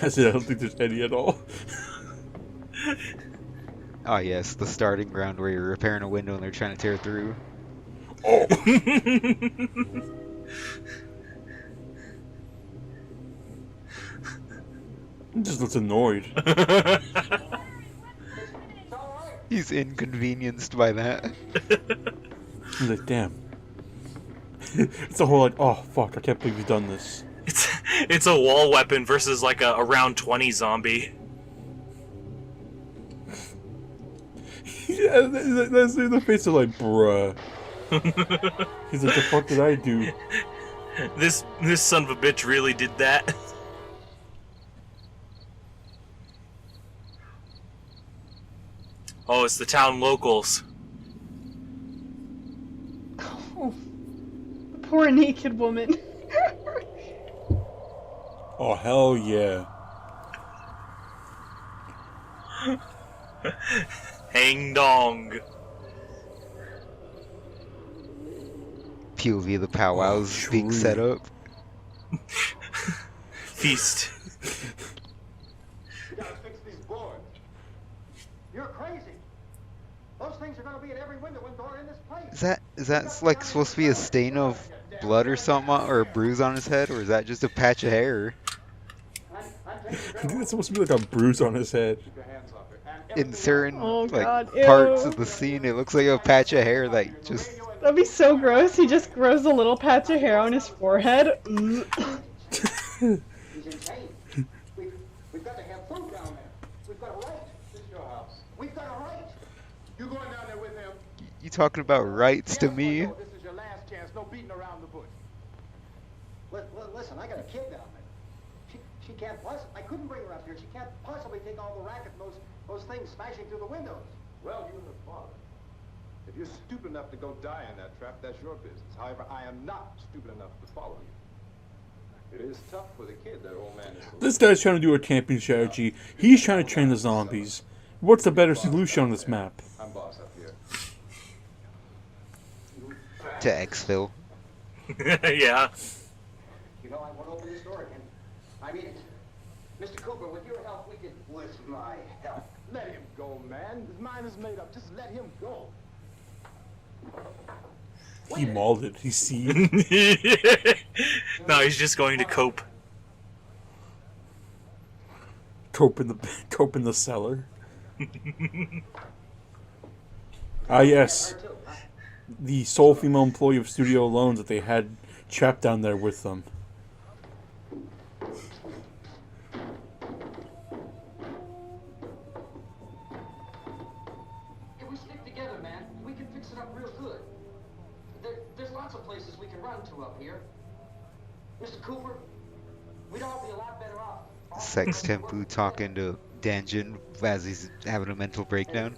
I said I don't think there's any at all. Oh yes, the starting ground where you're repairing a window and they're trying to tear through. Oh! He just looks annoyed. He's inconvenienced by that. He's like, damn. It's a whole like, oh fuck, I can't believe you've done this. It's a wall weapon versus like a round 20 zombie. Yeah, that's the face of like, bruh. He's like, the fuck did I do? This son of a bitch really did that. Oh, it's the town locals. Oh, the poor naked woman. Oh hell yeah. Hang dong. POV of the powwows being true. set up. Feast. You gotta fix these boards. You're crazy. Those things are gonna be at every window and door in this place. Is that like supposed to be a stain of blood or something, or a bruise on his head, or is that just a patch of hair? I think it's supposed to be like a bruise on his head. Keep your hands off it. In certain Oh, like God, parts ew. of the scene, it looks like a patch of hair that just. That'd be so gross. He just grows a little patch of hair on his forehead. Mm. He's insane. We've got to have food down there. We've got a right. This is your house. We've got a right. You going down there with him? You talking about rights to Yes or me? no? This is your last chance. No beating around the bush. Listen, I got a kid down there. She can't I couldn't bring her up here. She can't possibly take all the racket and those things smashing through the windows. Well, you and the father. If you're stupid enough to go die in that trap, that's your business. However, I am not stupid enough to follow you. It is tough for the kid, that old man is. This guy's trying to do a camping strategy. He's trying to train the zombies. What's the better solution on this map? I'm boss up here. To exfil. Yeah. You know, I want to open this door again. I mean it. Mr. Cooper, with your help, we can... With my help. Let him go, man. His mind is made up. Just let him go. He mauled it. He see. No, he's just going to cope. Cope in the cellar. Ah yes, the sole female employee of Studio Loans that they had trapped down there with them. If we stick together, man, we can fix it up real good. There's lots of places we can run to up here. Mr. Cooper, we'd all be a lot better off. Sex Tempu talking to Danjin as he's having a mental breakdown.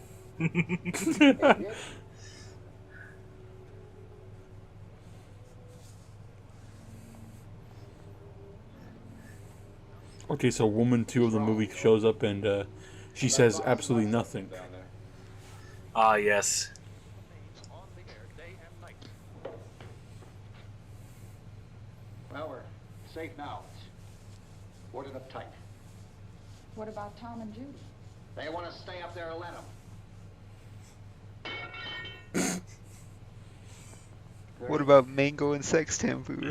Okay, so woman 2 of the movie shows up and she says absolutely nothing. Down there. Ah, yes. Well, we're safe now. It's boarded up tight. What about Tom and Judy? They want to stay up there and let them. What about Mango and Sex Tempu?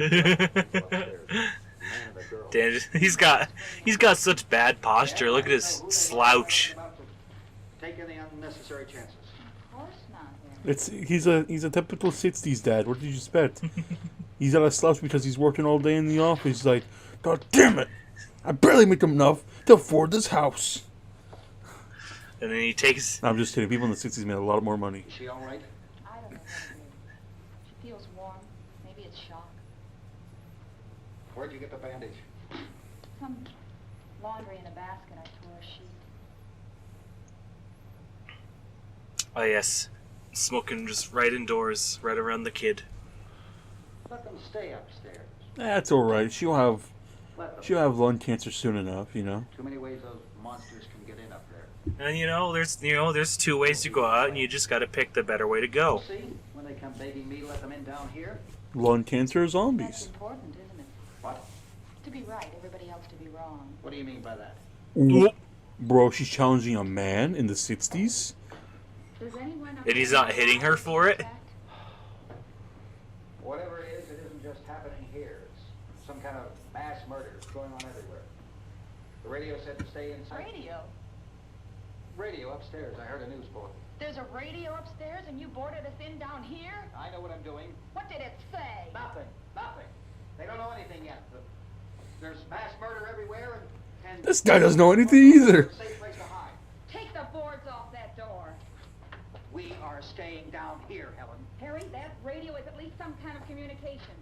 Dan, he's got such bad posture. Look at his slouch. Take any unnecessary chances. Of course not, Harry. He's a typical 60s dad. What did you expect? He's got a slouch because he's working all day in the office. He's like, God damn it! I barely make enough to afford this house. And then he takes. No, I'm just kidding. People in the 60s made a lot more money. Is she all right? I don't know what it is. She feels warm. Maybe it's shock. Where'd you get the bandage? Some laundry in a basket. I tore a sheet. Oh yes, smoking just right indoors, right around the kid. Let them stay upstairs. That's all right. She'll have Let them. lung cancer soon enough. You know. Too many ways those monsters can get in up there. And there's two ways to go out, and you just got to pick the better way to go. See, when they come begging me to let them in down here. Lung cancer or That's zombies. important, isn't it? What? To be right, everybody else to be wrong. What do you mean by that? Ooh. Bro, she's challenging a man in the 60s? Does anyone And he's not hitting her for it? Whatever it isn't just happening here. It's some kind of mass murder going on everywhere. The radio said to stay inside. Radio? Radio upstairs. I heard a news bulletin. There's a radio upstairs and you boarded us in down here? I know what I'm doing. What did it say? Nothing. Nothing. They don't know anything yet. There's mass murder everywhere and This guy doesn't know anything either. Safe place to hide. Take the boards off that door. We are staying down here, Helen. Harry, that radio is at least some kind of communication.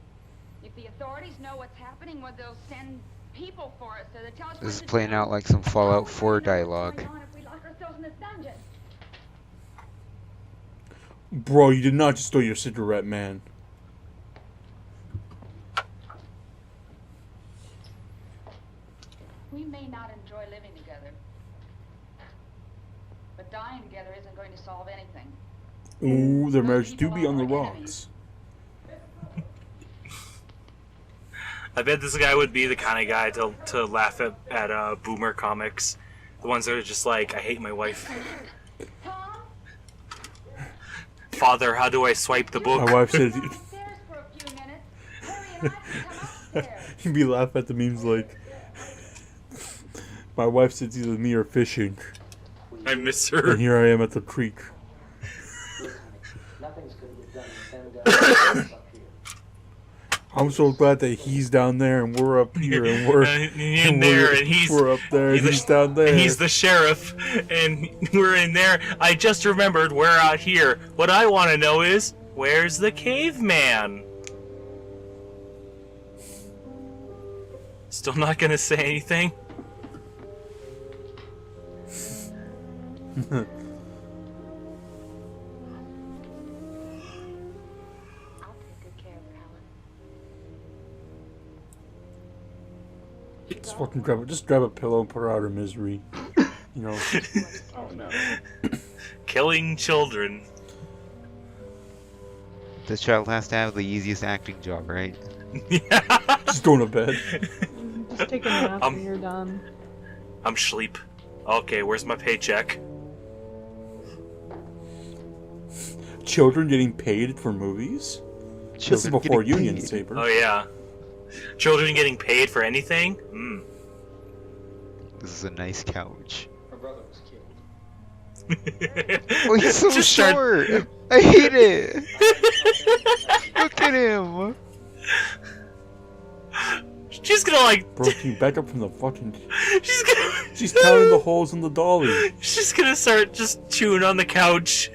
If the authorities know what's happening, well, they'll send people for us so they tell us This is what to playing do. out like some Fallout 4 How will we know what's dialogue. going on if we lock ourselves in this dungeon? Bro, you did not just throw your cigarette, man. We may not enjoy living together, but dying together isn't going to solve anything. Ooh, their marriage do be on the rocks. I bet this guy would be the kind of guy to laugh at boomer comics. The ones that are just like, I hate my wife. Tom, Father, how do I swipe the book? My wife said come upstairs for a few minutes. Harry and I can come upstairs. he'd be laughing at the memes like, my wife said either me or fishing, I miss her. and here I am at the creek. Nothing's going to get done up here. I'm so glad that he's down there and we're up here and we're in there, and we're up there and he's down there. He's the sheriff, and we're in there. I just remembered we're out here. What I want to know is, where's the caveman? Still not gonna say anything? I'll take good care of Helen. Just fucking grab a pillow and put her out of her misery. You know. Oh no. Killing children. This child has to have the easiest acting job, right? Yeah. Just going to bed. Just take a nap when you're done. I'm sleep. Okay, where's my paycheck? Children getting paid for movies? This is Children before getting Union paid. Saber. Oh yeah. Children getting paid for anything? Hmm. This is a nice couch. Her brother was killed. Oh, he's so Just start- short! I hate it! Look at him! She's gonna like. Bro, can you back up from the fucking... She's gonna. She's counting the holes in the dolly. She's gonna start just chewing on the couch.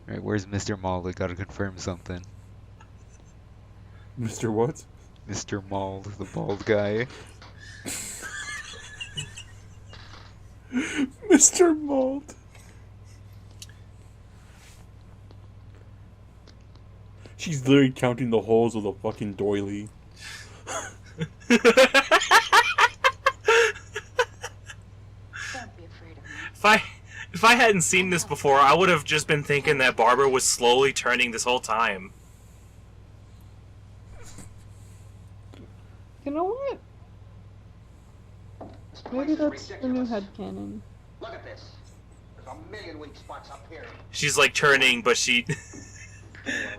Alright, where's Mr. Maul? I gotta confirm something. Mr. What? Mr. Maul, the bald guy. Mr. Malt. She's literally counting the holes of the fucking doily. Don't be afraid of me. If I hadn't seen this before, I would have just been thinking that Barbara was slowly turning this whole time. You know what? This place Maybe is that's the new ridiculous. headcanon. Look at this. There's a million weak spots up here. She's like turning, but she.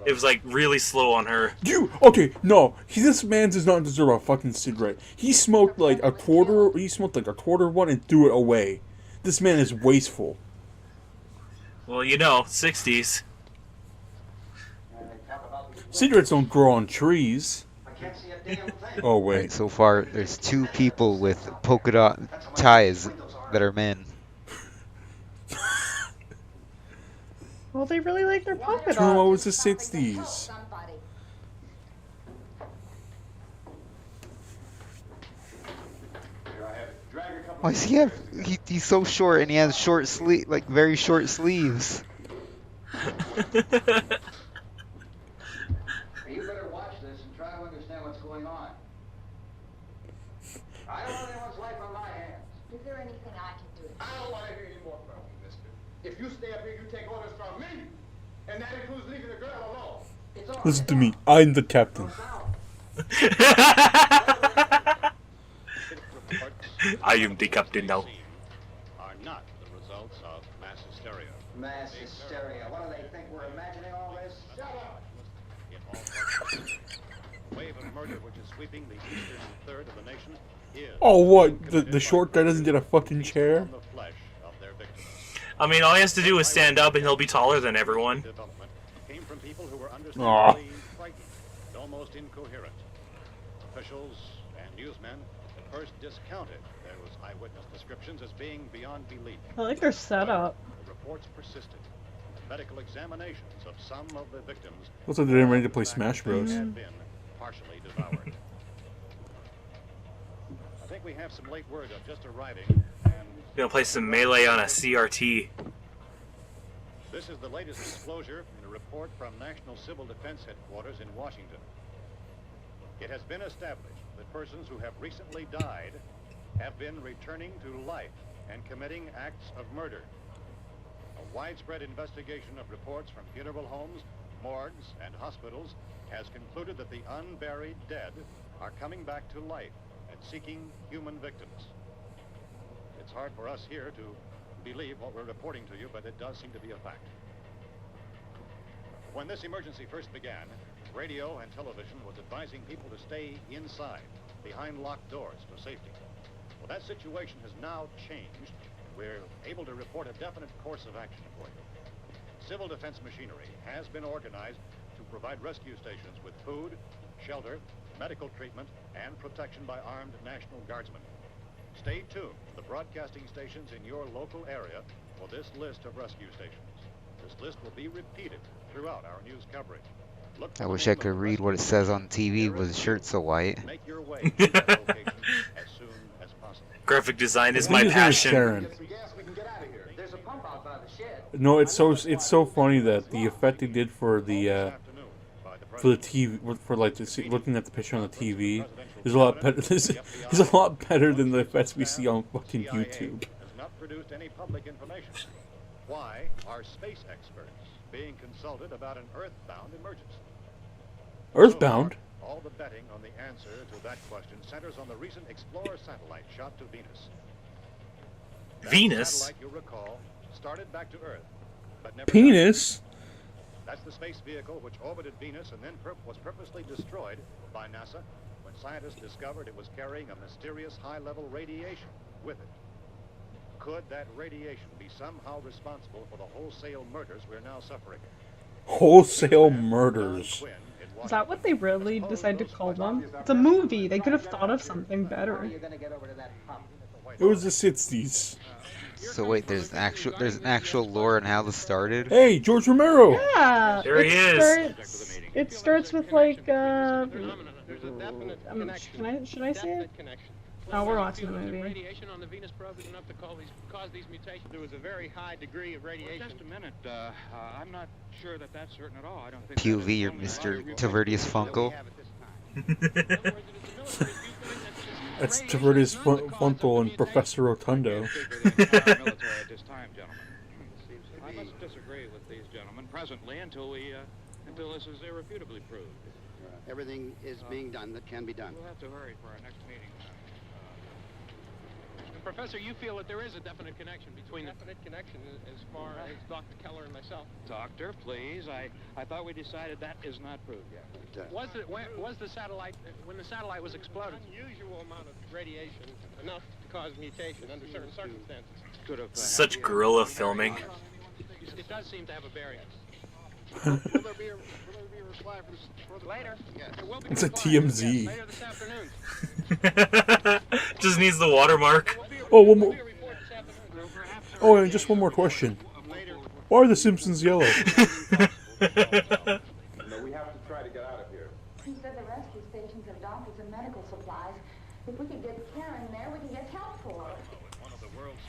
It was like really slow on her. Okay, no. This man does not deserve a fucking cigarette. He smoked like a quarter one and threw it away. This man is wasteful. Well, you know, 60s. Cigarettes don't grow on trees. I can't see a damn thing. Oh, Right, wait. so far, there's 2 people with polka dot ties that are men. Well, they really like their polka Turn what dots. was the 60s? Here I have it. Drag a couple Why does he have... He's so short and he has short sleeve, like very short sleeves. You better watch this and try to understand what's going on. I don't want anyone's life on my hands. Is there anything I can do? I don't want to hear any more from you, mister. If you stay up here, you take orders from me. And that includes leaving the girl alone. It's all Listen to me. I'm the captain. I am the captain now. Are not the results of mass hysteria. mass hysteria. What do they think? We're imagining all this? Shut up. murder which is sweeping the eastern third of the nation is Oh, what? The short guy doesn't get a fucking chair? on the flesh of their victims. I mean, all he has to do is stand up and he'll be taller than everyone. Development came from people who were Aw. understandably frightened and almost incoherent. Officials and newsmen at first discounted those eyewitness descriptions as being beyond belief. I like their setup. The reports persisted. Medical examinations of some of the victims Looks like they're getting ready to play Smash Bros. had been partially devoured. I think we have some late word of just arriving, and Gonna play some Melee on a CRT. this is the latest disclosure in a report from National Civil Defense Headquarters in Washington. It has been established that persons who have recently died have been returning to life and committing acts of murder. A widespread investigation of reports from funeral homes, morgues, and hospitals has concluded that the unburied dead are coming back to life and seeking human victims. It's hard for us here to believe what we're reporting to you, but it does seem to be a fact. When this emergency first began, radio and television was advising people to stay inside, behind locked doors for safety. Well, that situation has now changed. We're able to report a definite course of action for you. Civil defense machinery has been organized to provide rescue stations with food, shelter, medical treatment, and protection by armed National Guardsmen. Stay tuned to the broadcasting stations in your local area for this list of rescue stations. This list will be repeated throughout our news coverage. Look for I the wish name I of could the read what it rescue says on station TV nearest with you shirt so white. and make your way to that location as soon as possible. Graphic design is I my think his name is passion. Sharon. Get some gas, we can get out of here. There's a pump out by the shed. No, it's so funny that the effect they did for the TV for like looking at the picture on the TV is a lot better. Is a lot better than the effects we see on fucking YouTube. Has not produced any public information. Why are space experts being consulted about an Earthbound emergency? Earthbound? All the betting on the answer to that question centers on the recent Explorer satellite shot to Venus. That Venus? satellite, you'll recall, started back to Earth, but never Penis? That's the space vehicle which orbited Venus and then was purposely destroyed by NASA when scientists discovered it was carrying a mysterious high-level radiation with it. Could that radiation be somehow responsible for the wholesale murders we're now suffering? Wholesale murders. Is that what they really decided to call them? It's a movie. They could have thought of something How are better. you gonna get over to that pump? It was the 60s. So wait, there's an actual lore on how this started. Hey, George Romero! Yeah. There he is. It starts with like There's a definite should I say it? definite connection. Oh, we're watching the The movie. radiation on the Venus probe is enough to cause these mutations. There was a very high degree of radiation. Just a minute. I'm not sure that that's certain at all. I don't think. POV or Mr. Taverdius Funkel. That's Taverdius Funkel and Professor Rotundo. I must disagree with these gentlemen presently until this is irrefutably proved. Everything is being done that can be done. We'll have to hurry for our next meeting. Professor, you feel that there is a definite connection between definite connection as far as Dr. Keller and myself. Doctor, please. I thought we decided that is not proved yet. Was the satellite when the satellite was exploded? Unusual amount of radiation enough to cause mutation under certain circumstances. Could have. Such guerrilla filming. It does seem to have a bearing. Will there be a reply for the Later. Yes. There will be It's a reply. TMZ. Later this afternoon. Just needs the watermark. Oh, one more. There will be a report this afternoon. Oh, and just one more question. Why are the Simpsons yellow? No, we have to try to get out of here. He said the rescue stations have doctors and medical supplies. If we could get Karen there, we can get help for her.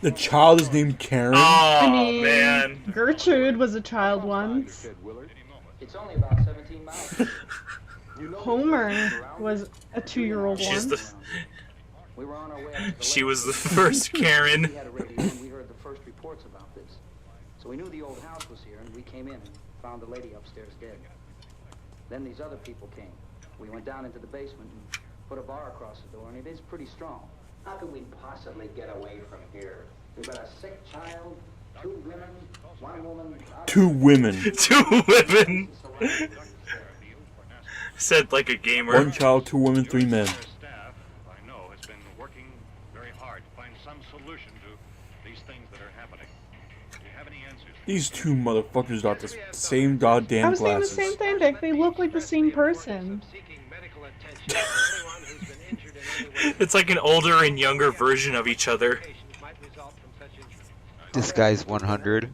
The child is named Karen. Oh, I mean, man. Gertrude was a child once. It's only about 17 miles. Homer was a 2-year-old She's once. We were on our way up to the She lake. was the first Karen. We had a radio and we heard the first reports about this. So we knew the old house was here and we came in and found the lady upstairs dead. Then these other people came. We went down into the basement and put a bar across the door and it is pretty strong. How could we possibly get away from here? We've got a sick child, 2 women, 1 woman. 2 women. 2 women. Said like a gamer. 1 child, 2 women, 3 men. Their staff, I know, has been working very hard to find some solution to these things that are happening. Do you have any answers? These 2 motherfuckers got the same goddamn I was thinking the glasses. same thing, Dick. They look like the same person. It's like an older and younger version of each other. This guy's 100.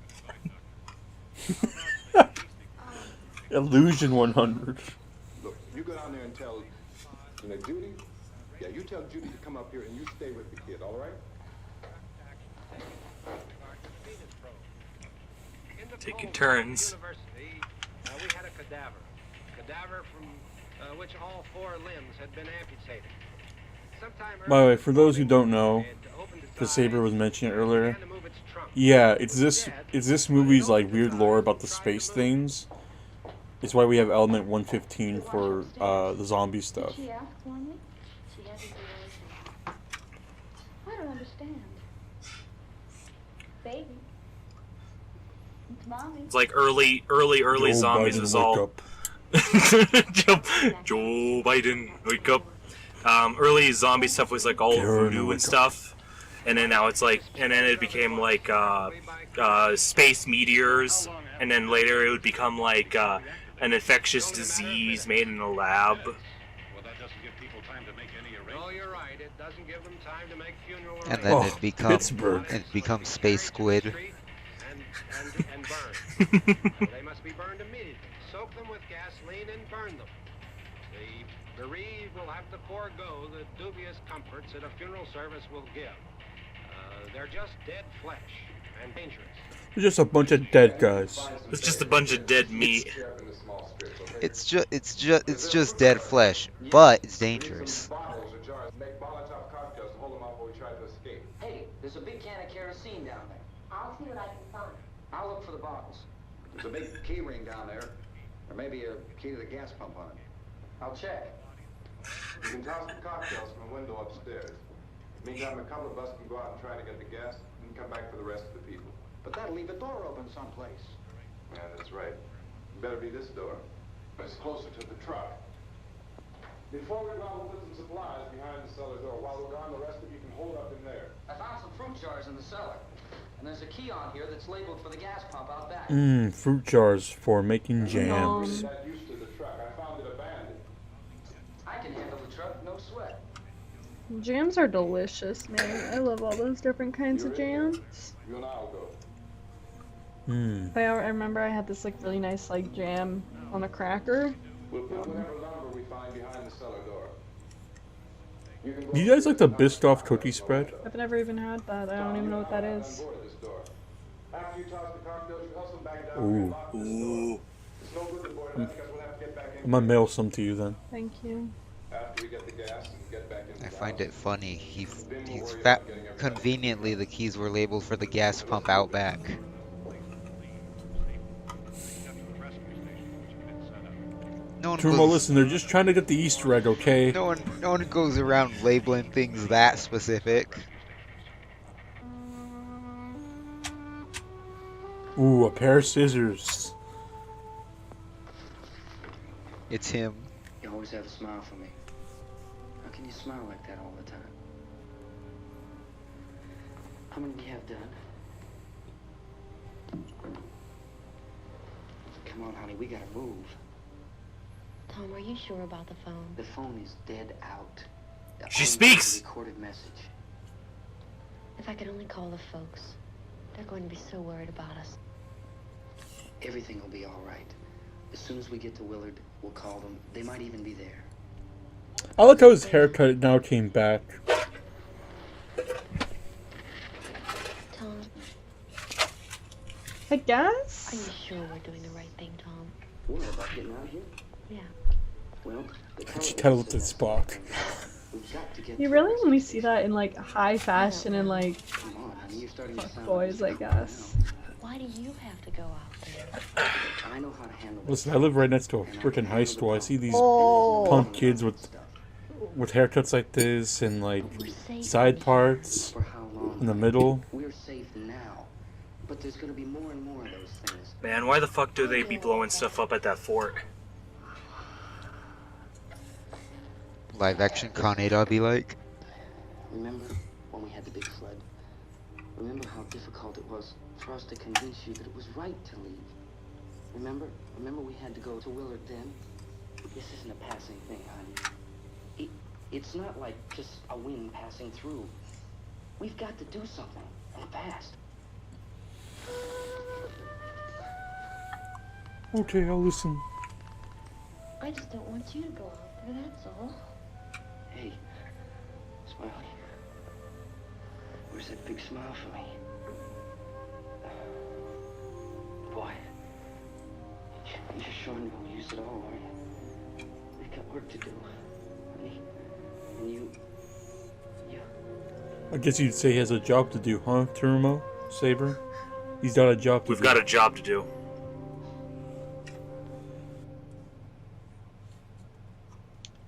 Illusion 100. Look, you go down there and tell, Judy. Yeah, you tell Judy to come up here and you stay with the kid, all right? Taking turns. We had a cadaver from which all 4 limbs had been amputated. By the way, for those who don't know, because Saber was mentioning it earlier, yeah, it's this movie's like weird lore about the space things. It's why we have Element 115 for the zombie stuff. Did she ask for me? She hasn't been I don't understand. Baby. It's mommy. It's like early Joe zombies Biden, is wake all. up. Joe Biden, wake up. Early zombie stuff was like all Karen, voodoo wake and up. stuff, and then now it's like, and then it became like space meteors, and then later it would become like an infectious disease made in a lab. Well, that doesn't give people time to make any arrangements. Oh, you're right. It doesn't give them time to make funeral And then Oh, it Pittsburgh. becomes Space Squid. and burned. They must be burned immediately. Soak them with gasoline and burn them. The bereaved will have to forego the dubious comforts that a funeral service will give. They're just dead flesh and dangerous. They're just a bunch of dead guys. It's just a bunch of dead meat. It's just dead flesh, but it's dangerous. Make Molotov cocktails to hold them off while we try to escape. Hey, there's a big can of kerosene down there. I'll see what I can find. I'll look for the bottles. There's a big key ring down there. Or maybe a key to the gas pump on it. I'll check. You can toss the cocktails from a window upstairs. Meantime, a couple of us can go out and try to get the gas and come back for the rest of the people. But that'll leave a door open someplace. Yeah, that's right. It better be this door. It's closer to the truck. Before we go, we'll put some supplies behind the cellar door. While we're gone, the rest of you can hold up in there. I found some fruit jars in the cellar. And there's a key on here that's labeled for the gas pump out back. Fruit jars for making jams. That used to the truck. I found it abandoned. I can handle the truck, no sweat. Jams are delicious, man. I love all those different kinds of jams. You and I'll go. I remember I had this like really nice like jam on a cracker. We'll put whatever lumber we find behind the cellar door. Do you guys like the Biscoff cookie spread? I've never even had that. I don't even know what that is. After you toss the cocktails, you hustle back down Ooh. and lock this door. It's no good to board it up because we'll have to get back in. I'm gonna mail some to you then. Thank you. After we get the gas and get back in. I find it funny. Conveniently, the keys were labeled for the gas pump out back. No one Trumo, goes, listen, they're just trying to get the Easter egg, okay? no one goes around labeling things that specific. Ooh, a pair of scissors. It's him. You always have a smile for me. How can you smile like that all the time? How many do you have done? Come on, honey, we gotta move. Tom, are you sure about the phone? The phone is dead out. She speaks! Recorded message. If I could only call the folks. They're going to be so worried about us. Everything will be all right. As soon as we get to Willard, we'll call them. They might even be there. I like how his haircut now came back. Tom, I guess. are you sure we're doing the right thing, Tom? What, about getting out of here? Yeah. Well, the She titled it Spock. we've got to get You to really it. only see that in like high fashion and like Come on, honey, you're starting to fuck sound boys, I like guess. Why do you have to go out there? I know how to handle this. Listen, I live right next to a freaking high school. I see these Oh. punk kids with haircuts like this and like side parts For how long? in the middle. We're safe now, but there's going to be more and more of those things. Man, why the fuck do they be blowing stuff up at that fort? live action Con 8 be like? Remember when we had the big flood? Remember how difficult it was for us to convince you that it was right to leave? Remember? Remember we had to go to Willard then? This isn't a passing thing, honey. It's not like just a wind passing through. We've got to do something, and fast. Okay, I'll listen. I just don't want you to go out there, that's all. Hey, Smiley. Where's that big smile for me? Boy, you sure know use it all, aren't you? We've got work to do, honey. And you... I guess you'd say he has a job to do, huh, Turmo? Saber? He's got a job to do. We've got a job to do.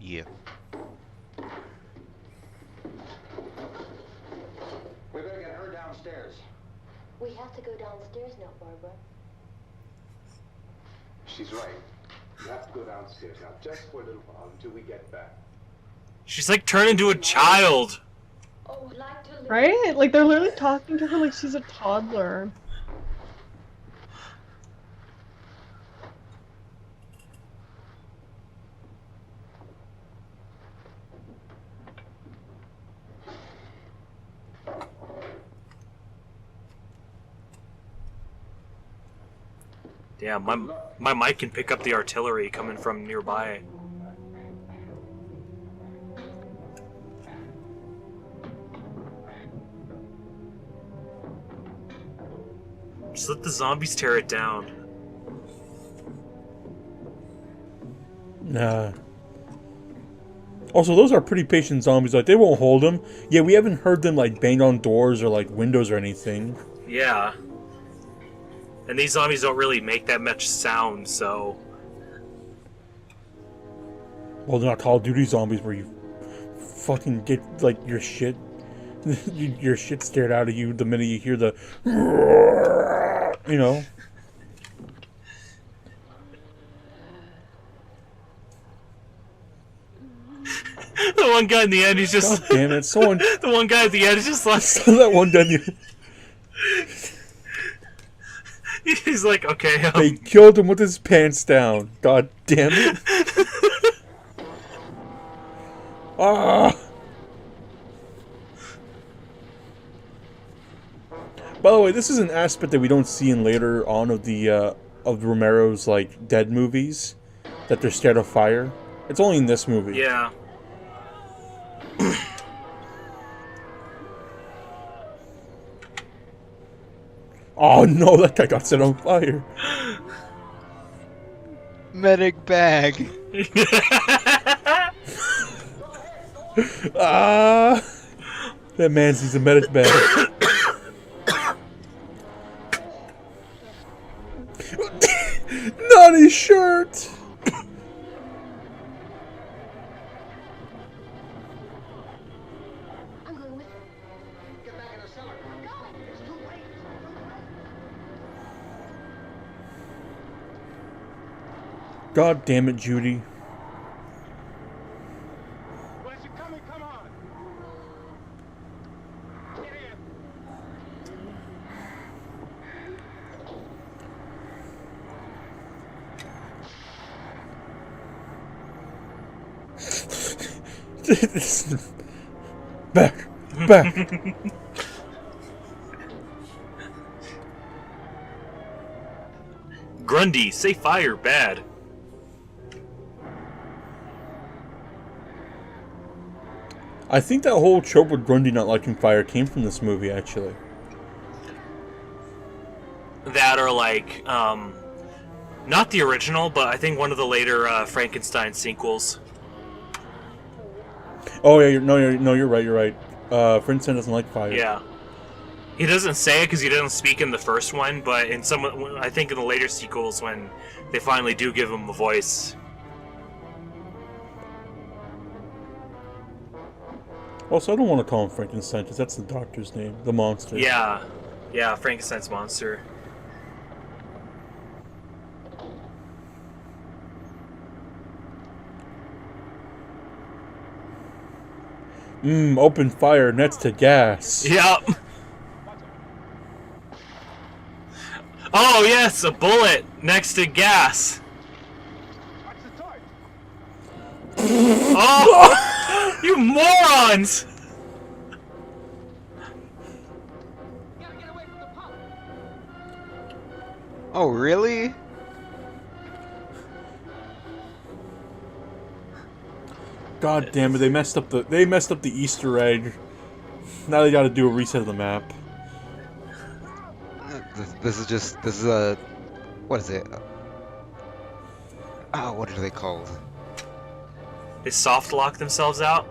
Yeah. We better get her downstairs. We have to go downstairs now, Barbara. She's right. You have to go downstairs now, just for a little while until we get back. She's like turned into a child. Oh, like to live. Right? Like they're literally talking to her like she's a toddler. Yeah, my mic can pick up the artillery coming from nearby. Just let the zombies tear it down. Nah. Also, those are pretty patient zombies. Like, they won't hold them. Yeah, we haven't heard them, like, bang on doors or, like, windows or anything. Yeah. And these zombies don't really make that much sound, so... Well, they're not Call of Duty zombies where you fucking get, like, your shit... your shit scared out of you the minute you hear the... You know? The one guy in the end, he's just... God damn it, someone... The one guy at the end is just like... that one done... He's like, okay, They killed him with his pants down. God damn it. Ah! By the way, this is an aspect that we don't see in later on of Romero's, like, dead movies. That they're scared of fire. It's only in this movie. Yeah. Oh no, that guy got set on fire. Medic bag. Ah, that man sees a medic bag. Not his shirt. God damn it, Judy. Where's it coming? Come on! Back. Back. Grundy, say fire, bad. I think that whole trope with Grundy not liking fire came from this movie, actually. That or like, not the original, but I think one of the later Frankenstein sequels. Oh yeah, you're right. You're right. Frankenstein doesn't like fire. Yeah, he doesn't say it because he doesn't speak in the first one, but in some, I think in the later sequels when they finally do give him a voice. Also, I don't want to call him Frankenstein because that's the doctor's name, the monster. Yeah, yeah, Frankenstein's monster. Open fire next to gas. Yep. Oh yes, a bullet next to gas. Oh, you morons! Oh, really? God damn it! They messed up the Easter egg. Now they got to do a reset of the map. This is a, what is it? Oh, what are they called? They soft lock themselves out.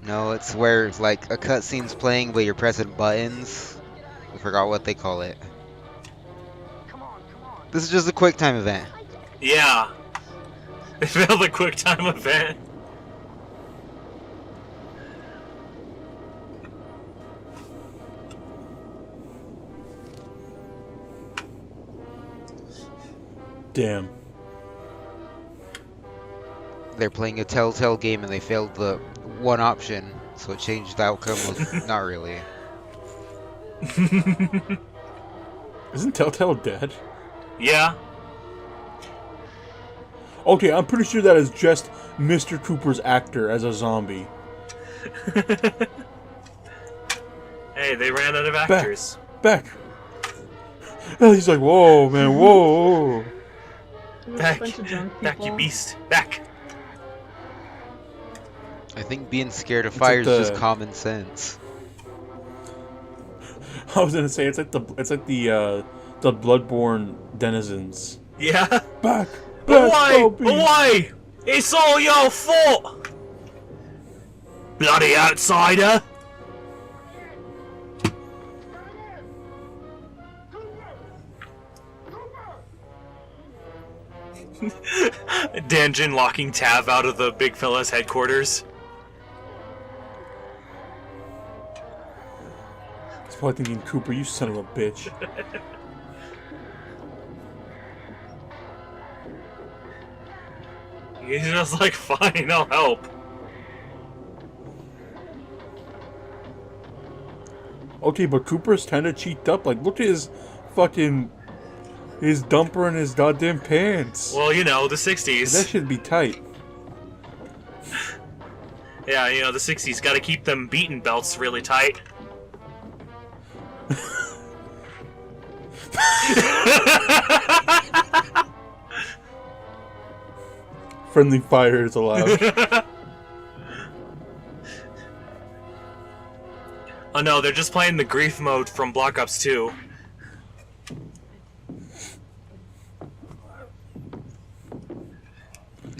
No, it's where like a cutscene's playing, but you're pressing buttons. I forgot what they call it. This is just a quick time event. Yeah. They failed the quick time event. Damn. They're playing a Telltale game and they failed the one option, so it changed the outcome of not really. Isn't Telltale dead? Yeah. Okay, I'm pretty sure that is just Mr. Cooper's actor as a zombie. Hey, they ran out of actors. Back. Oh, he's like, whoa, man, whoa. Back, back, you beast, back. I think being scared of fire is just common sense. I was gonna say it's like the Bloodborne denizens. Yeah. Back. Away! It's all your fault! Bloody outsider! Danjin locking Tav out of the big fella's headquarters. He's probably thinking, Cooper, you son of a bitch. He's just like, fine, I'll help. Okay, but Cooper's kind of cheeked up. Like, look at his fucking... his dumper in his goddamn pants. Well, you know, the 60s. That should be tight. Yeah, you know, the 60s. Gotta keep them beaten belts really tight. Friendly fire is allowed. Oh no, they're just playing the grief mode from Black Ops 2.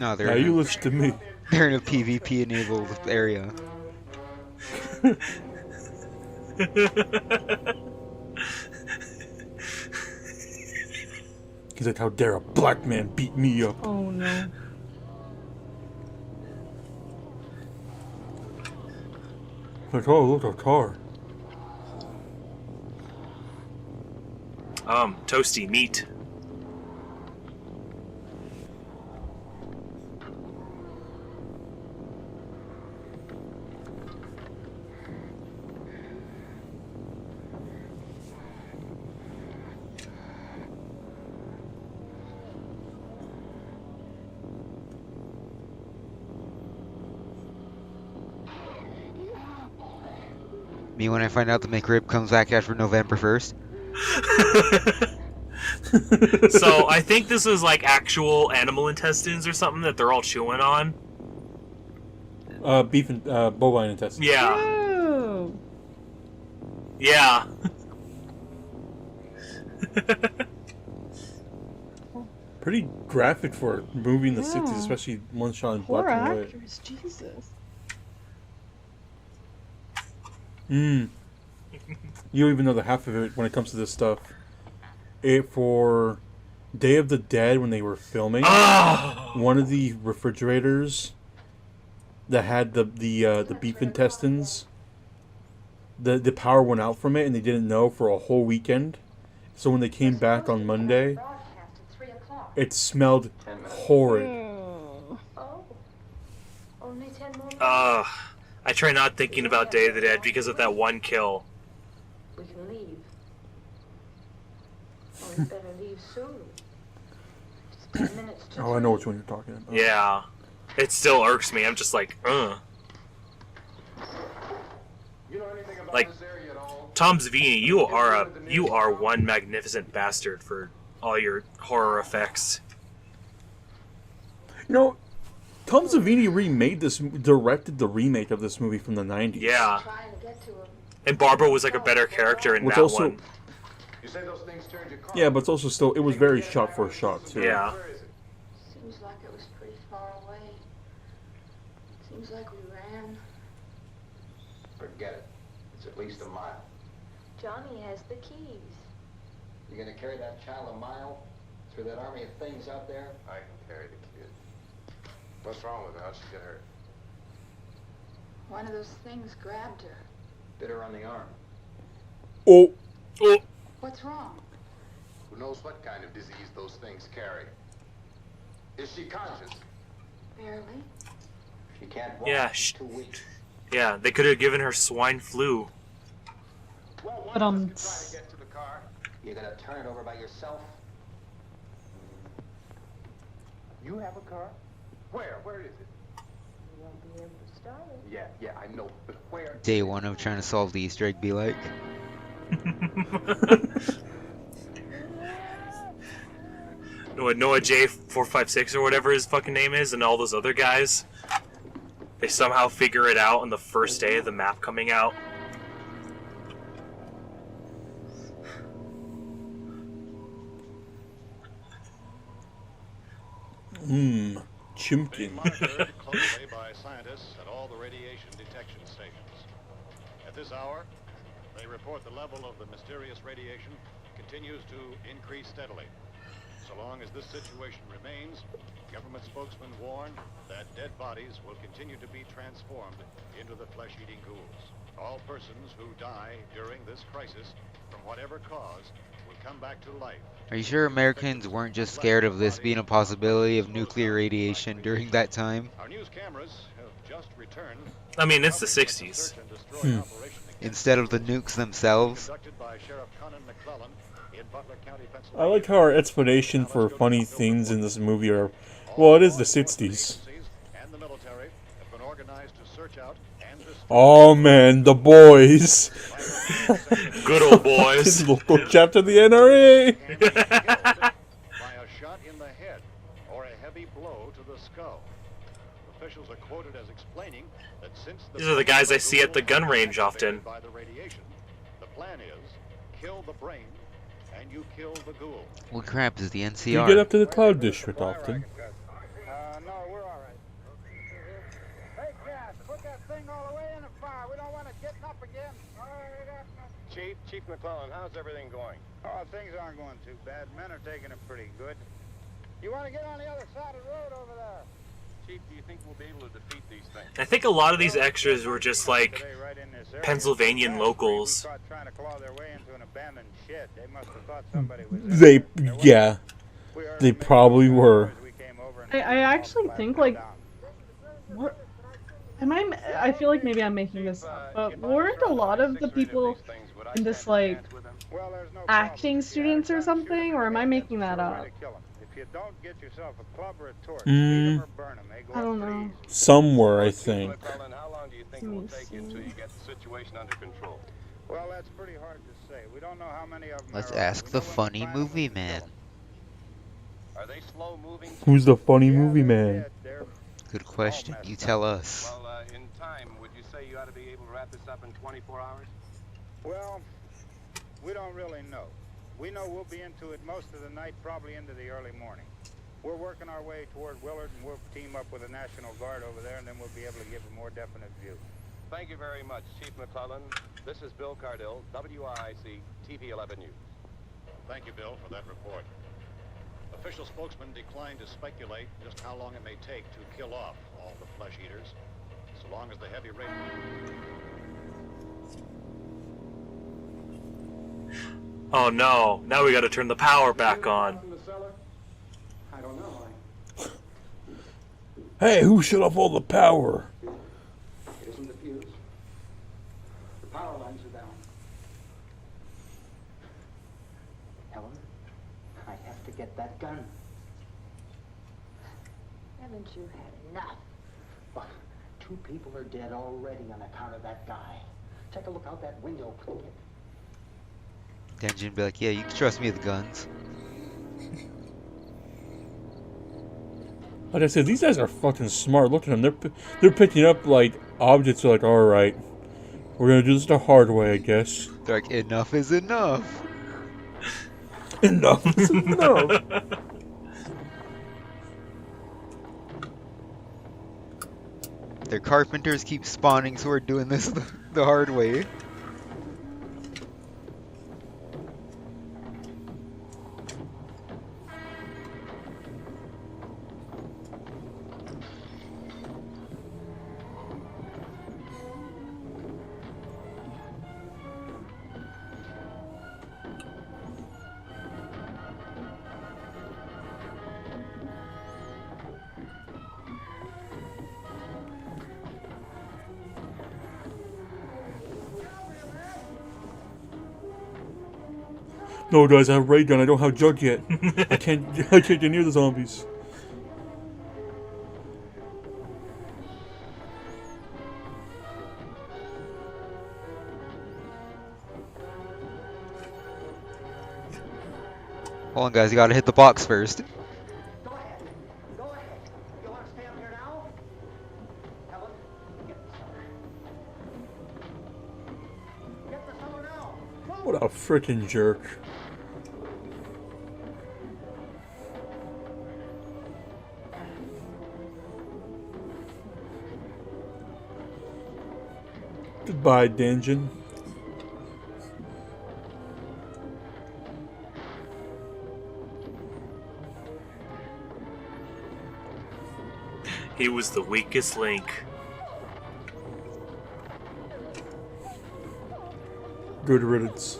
No, they're now you listen to me. They're in a PvP enabled area. He's like, how dare a black man beat me up? Oh no. Like, oh, look, a car. Toasty meat. Me when I find out the McRib comes back after November 1st. So, I think this is like actual animal intestines or something that they're all chewing on. Beef and bovine intestines. Yeah. Ew. Yeah. Pretty graphic for a movie in the 60s, especially one shot in black Poor and white. actors, Jesus. You don't even know the half of it when it comes to this stuff. For Day of the Dead, when they were filming, one of the refrigerators that had the beef intestines, the power went out from it, and they didn't know for a whole weekend. So when they came back on Monday, It smelled horrid. Oh, only 10 more minutes. I try not thinking about Day of the Dead because of that one kill. We can leave. Oh, we better leave soon. It's 10 minutes to Oh, I know which one you're talking about. Yeah. It still irks me. I'm just like, Like, Tom Savini, you are one magnificent bastard for all your horror effects. You know, Tom Savini directed the remake of this movie from the 90s. Yeah. And Barbara was like a better character in Which that also, one. yeah, but it's also still, it was very shot for shot, too. Yeah. Seems like it was pretty far away. Seems like we ran. Forget it. It's at least a mile. Johnny has the keys. You gonna carry that child a mile through that army of things out there? I can carry the kid. What's wrong with her? How'd she get hurt? One of those things grabbed her. Bit her on the arm. Oh. Oh. What's wrong? Who knows what kind of disease those things carry? Is she conscious? Barely. She can't walk. Yeah. 2 weeks. Yeah, they could have given her swine flu. But You gonna turn it over by yourself? You have a car? Where? Where is it? You won't be able to start it. Yeah, I know, but where? Day one of trying to solve the Easter egg be like. Noah J456 or whatever his fucking name is, and all those other guys. They somehow figure it out on the first day of the map coming out. Chimkin. Being monitored closely by scientists at all the radiation detection stations. At this hour, they report the level of the mysterious radiation continues to increase steadily. So long as this situation remains, government spokesmen warn that dead bodies will continue to be transformed into the flesh-eating ghouls. All persons who die during this crisis, from whatever cause, will come back to life. Are you sure Americans weren't just scared of this being a possibility of nuclear radiation during that time? Our news cameras have just returned. I mean, it's the 60s. Instead of the nukes themselves? I like how our explanation for funny things in this movie are, well, it is the 60s. Oh man, the boys. Good old boys. Local chapter of the NRA. By a shot in the head or a heavy blow to the skull. Officials are quoted as explaining that since These are the guys I see at the gun range often. by the radiation, the plan is kill the brain and you kill the ghoul. What crap is the You NCR? get up to the cloud district often. No, we're all right. Hey, Cass, put that thing all the way in the fire. We don't want it getting up again. Chief McClellan, how's everything going? Oh, things aren't going too bad. Men are taking it pretty good. You want to get on the other side of the road over there? Chief, do you think we'll be able to defeat these things? I think a lot of these extras were just like Pennsylvanian locals. Trying to claw their way into an abandoned shed. They must have thought somebody was They probably were. I actually think, like, what, I feel like maybe I'm making this up, but weren't a lot of the people in this, like, acting students or something, or am I making that up? If you don't get yourself a club or a torch, beat 'em or burn 'em. They go I don't up know. Somewhere, I think. McClellan, how long do you think it will take until you get the situation under control? Well, that's pretty hard to say. We don't know how many of them Let's are ask the funny movie man. Are they slow moving? Who's the funny movie man? Good question. You tell us. Well, in time, would you say you ought to be able to wrap this up in 24 hours? Well, we don't really know. We know we'll be into it most of the night, probably into the early morning. We're working our way toward Willard, and we'll team up with the National Guard over there, and then we'll be able to give a more definite view. Thank you very much, Chief McClellan. This is Bill Cardill, WIC TV 11 News. Thank you, Bill, for that report. Official spokesman declined to speculate just how long it may take to kill off all the flesh eaters, so long as the heavy rain. Oh no, now we gotta turn the power back on. Hey, who shut off all the power? It isn't the fuse. The power lines are down. Helen, I have to get that gun. Haven't you had enough? But 2 people are dead already on account of that guy. Take a look out that window, quick. Denjin be like, yeah, you can trust me with guns. Like I said, these guys are fucking smart. Look at them. They're picking up, like, objects. They're like, alright. We're gonna do this the hard way, I guess. They're like, enough is enough. Enough is enough. Their carpenters keep spawning, so we're doing this the hard way. No, guys, I have a ray gun. I don't have jug yet. I can't get near the zombies. Hold on, guys, you gotta hit the box first. Go ahead. Go ahead. You want to stay up here now? Helen, get the cellar. Get the cellar now. Go. What a frickin' jerk. Goodbye, Denjin. He was the weakest link. Good riddance.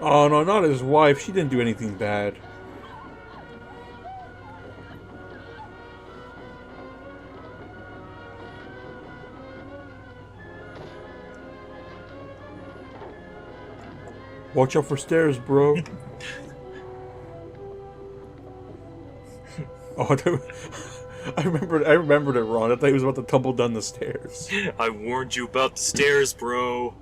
Oh no, not his wife. She didn't do anything bad. Watch out for stairs, bro. Oh, I remembered it wrong. I thought he was about to tumble down the stairs. I warned you about the stairs, bro.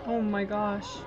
Oh my gosh.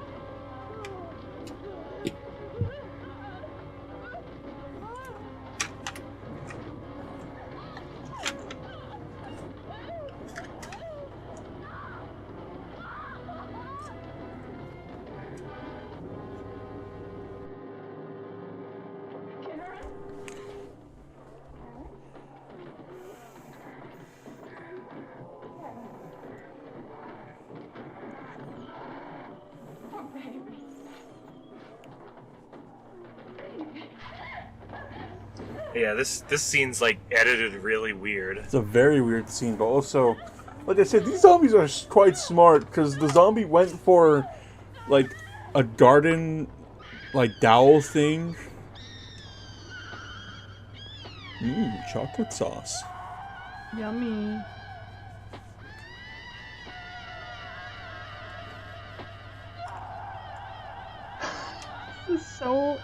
Yeah, this scene's like edited really weird. It's a very weird scene, but also, like I said, these zombies are quite smart because the zombie went for like a garden, like dowel thing. Chocolate sauce. Yummy. This is so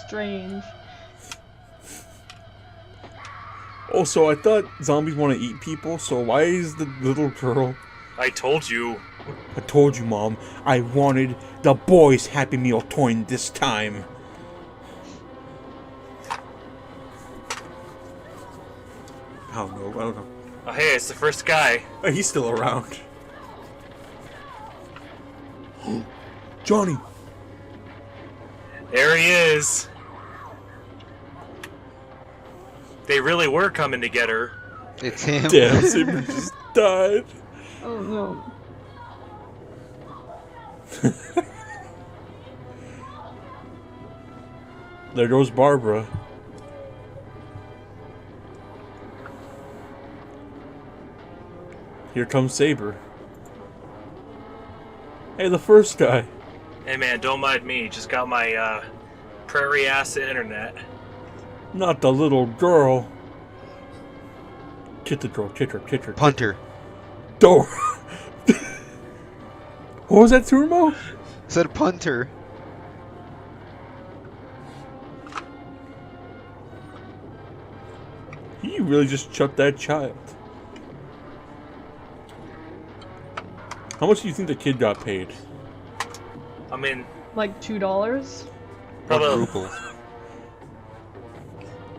strange. Also, I thought zombies want to eat people, so why is the little girl... I told you. I told you, Mom. I wanted the boys' Happy Meal toy this time. I don't know. Oh, hey, it's the first guy. Hey, he's still around. Johnny! There he is. They really were coming to get her. It's him. Damn, Saber just died. Oh no. There goes Barbara. Here comes Saber. Hey, the first guy. Hey man, don't mind me. Just got my prairie ass internet. Not the little girl. Kick the girl. Kick her. Kick her. Punter. Door. What was that, Turmo? I said punter. He really just chucked that child. How much do you think the kid got paid? I mean, Like $2? probably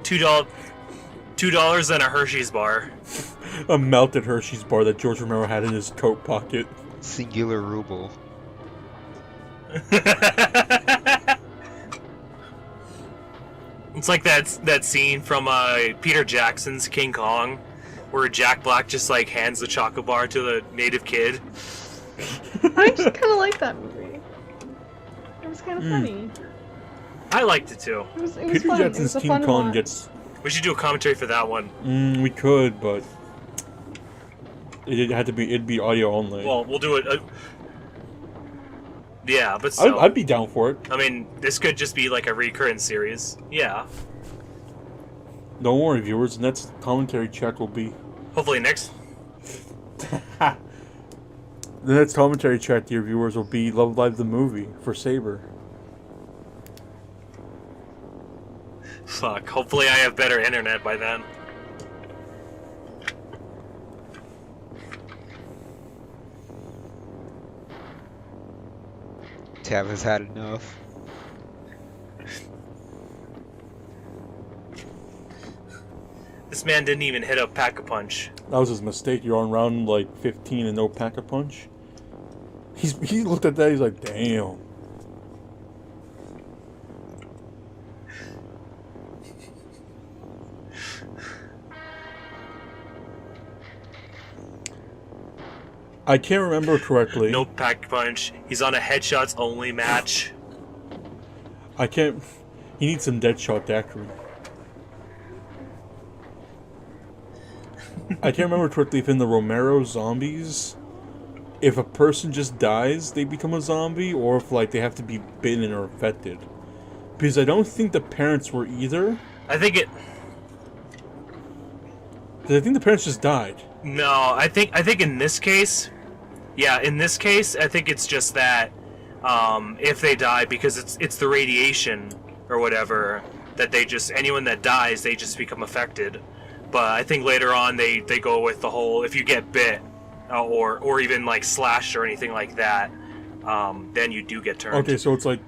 $2 and a Hershey's bar. A melted Hershey's bar that George Romero had in his coat pocket. Singular ruble. It's like that scene from Peter Jackson's King Kong, where Jack Black just like hands the chocolate bar to the native kid. I just kind of like that movie. It was kind of funny. I liked it too. It was Peter fun. It Jackson's was a King fun Kong watch. gets... We should do a commentary for that one. we could, but... It'd be audio only. Well, we'll do it. Yeah, but still. I'd be down for it. I mean, this could just be like a recurrent series. Yeah. Don't worry, viewers. The next commentary check will be... Hopefully next... The next commentary check, dear viewers, will be Love Live the movie for Saber. Fuck. Hopefully I have better internet by then. Tav has had enough. This man didn't even hit a pack-a-punch. That was his mistake. You're on round like 15 and no pack-a-punch. He looked at that. He's like, damn. I can't remember correctly. No pack-a-punch. He's on a headshots only match. I can't. He needs some Deadshot daiquiri. I can't remember correctly if in the Romero zombies, if a person just dies, they become a zombie, or if like they have to be bitten or infected. Because I don't think the parents were either. I think it... Because I think the parents just died. No, I think in this case... Yeah, in this case, I think it's just that if they die, because it's the radiation or whatever, that they just... Anyone that dies, they just become affected. But I think later on they go with the whole, if you get bit or even like slashed or anything like that, then you do get turned. Okay, so it's like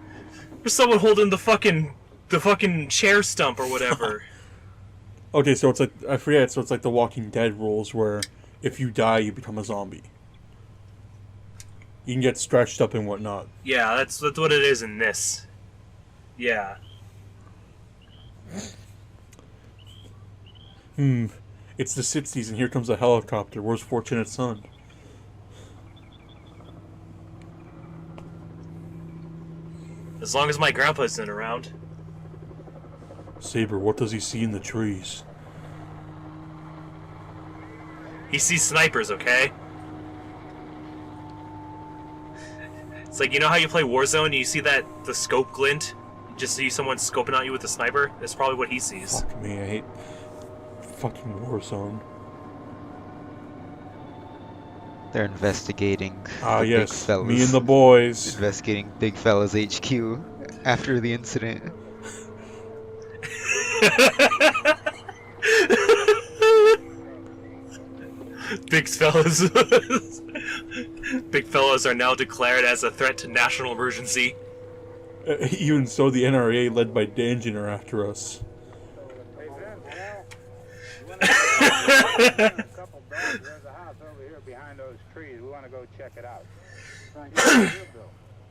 there's someone holding the fucking chair stump or whatever. okay, so it's like I forget. So it's like the Walking Dead rules where if you die, you become a zombie. You can get stretched up and whatnot. Yeah, that's what it is in this. Yeah. It's the 60s and here comes a helicopter. Where's Fortunate Son? As long as my grandpa isn't around. Saber, what does he see in the trees? He sees snipers, okay? It's like, you know how you play Warzone and you see the scope glint? You just see someone scoping at you with a sniper? That's probably what he sees. Fuck me, I hate fucking Warzone. They're investigating Ah, the yes, big fellas. me and the boys. Investigating Big Fella's HQ after the incident. Big fellas are now declared as a threat to national emergency. Even so, the NRA, led by Danjin, are after us. A couple dogs. There's a house over here behind those trees. We want to go check it out.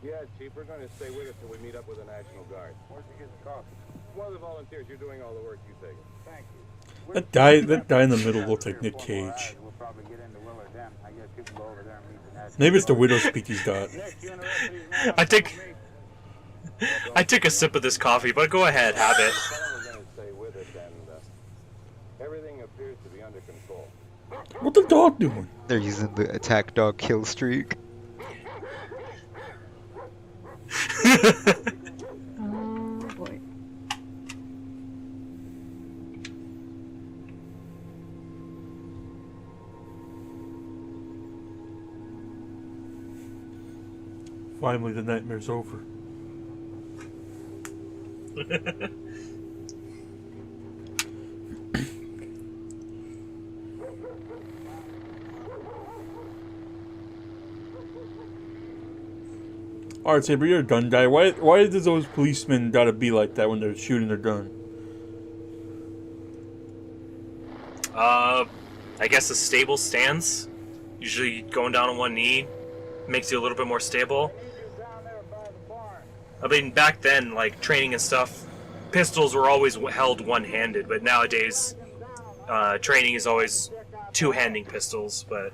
Yeah, Chief, we're going to stay with us till we meet up with the National Guard. Where'd you get the coffee? One of the volunteers, you're doing all the work, you take it. Thank you. That guy in the middle looks like Nick Cage. We'll probably get into Willard then. I guess you can go over there and meet the Maybe it's the widow speak he's got. I took a sip of this coffee, but go ahead, have it. Everything appears to be under control. What the dog doing? They're using the attack dog kill streak. Oh boy. Finally, the nightmare's over. Alright, Saber, you're a gun guy. Why does those policemen gotta be like that when they're shooting their gun? I guess a stable stance. Usually going down on one knee makes you a little bit more stable. I mean, back then, like, training and stuff, pistols were always held one-handed, but nowadays, training is always two-handing pistols, but...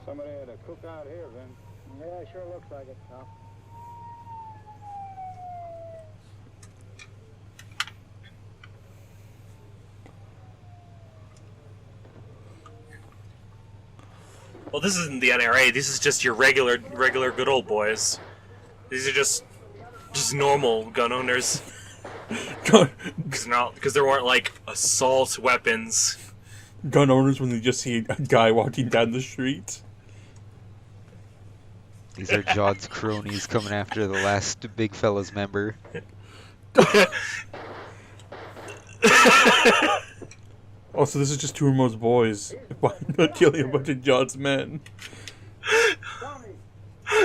Somebody had a cookout here, Vin. Yeah, sure looks like it, Tom. Well, this isn't the NRA, this is just your regular good old boys. These are just normal gun owners. Because there weren't, like, assault weapons. Gun owners when they just see a guy walking down the street. These are Jod's cronies coming after the last big fella's member. Oh, so this is just two Ramo's boys killing a bunch of Jod's men.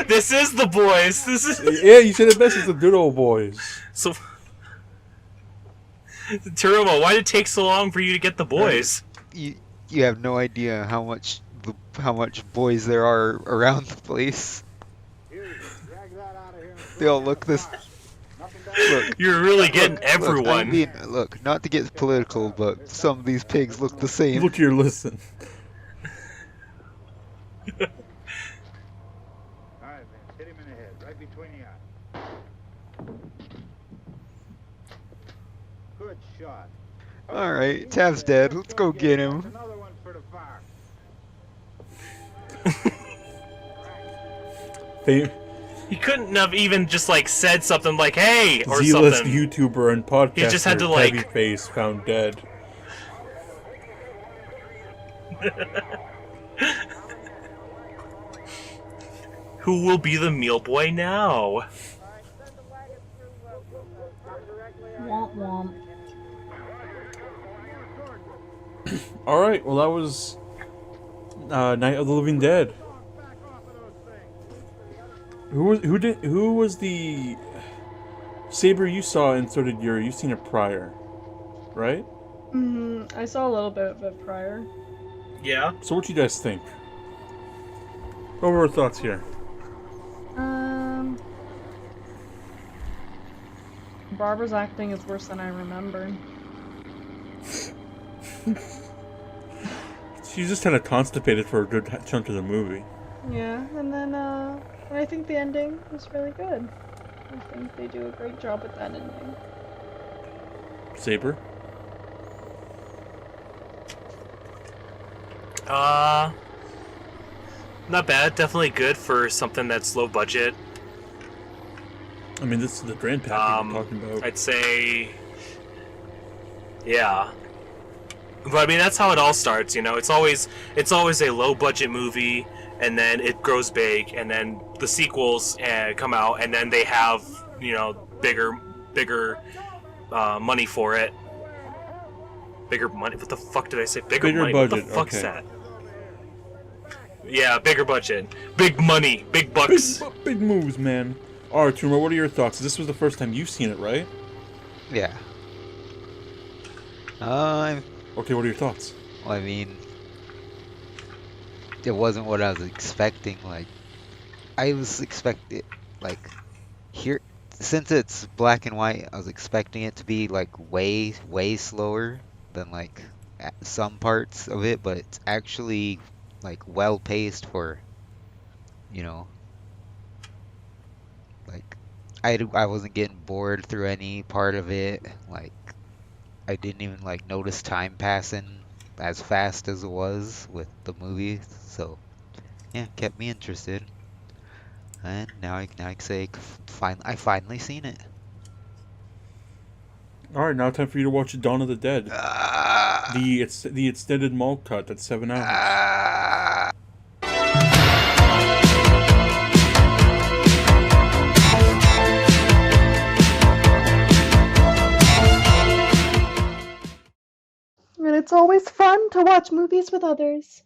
This is the boys. This is. Yeah, you said it best. It's the good old boys. So, Terumo, why did it take so long for you to get the boys? You have no idea how much boys there are around the place. They all look this. Look, you're really getting everyone. Look, not to get political, but some of these pigs look the same. Look here, listen. All right, man, hit him in the head, right between the eyes. Good shot. All right, Tav's dead. Let's go get him. Another one for the fire. He couldn't have even just like said something like "Hey" or Z-list something. YouTuber and podcaster. He just had to like heavy face found dead. Who will be the meal boy now? Womp womp. All right, well that was Night of the Living Dead. Who was the Saber you saw and so did Yuri? You've seen it prior, right? I saw a little bit of it prior. Yeah. So what you guys think? What were our thoughts here? Barbara's acting is worse than I remembered. She's just kind of constipated for a good chunk of the movie. Yeah, and then I think the ending was really good. I think they do a great job with that ending. Saber? Not bad. Definitely good for something that's low budget. I mean, this is the grandpappy we're talking about. I'd say, yeah. But I mean, that's how it all starts, you know. It's always a low budget movie, and then it grows big, and then the sequels come out, and then they have, you know, bigger money for it. Bigger money? What the fuck did I say? Bigger money? Budget. What the fuck's okay. that? Yeah, bigger budget, big money, big bucks. Big moves, man. Alright, Truman, what are your thoughts? This was the first time you've seen it, right? Yeah. Okay, what are your thoughts? Well, I mean, it wasn't what I was expecting. Like, I was expecting, like, here, since it's black and white, I was expecting it to be, like, way slower than, like, some parts of it, but it's actually like well paced for, you know, like I wasn't getting bored through any part of it. Like I didn't even like notice time passing as fast as it was with the movie. So yeah, kept me interested. And now I can say I finally seen it. All right, now time for you to watch Dawn of the Dead. The extended mall cut. That's 7 hours. And it's always fun to watch movies with others.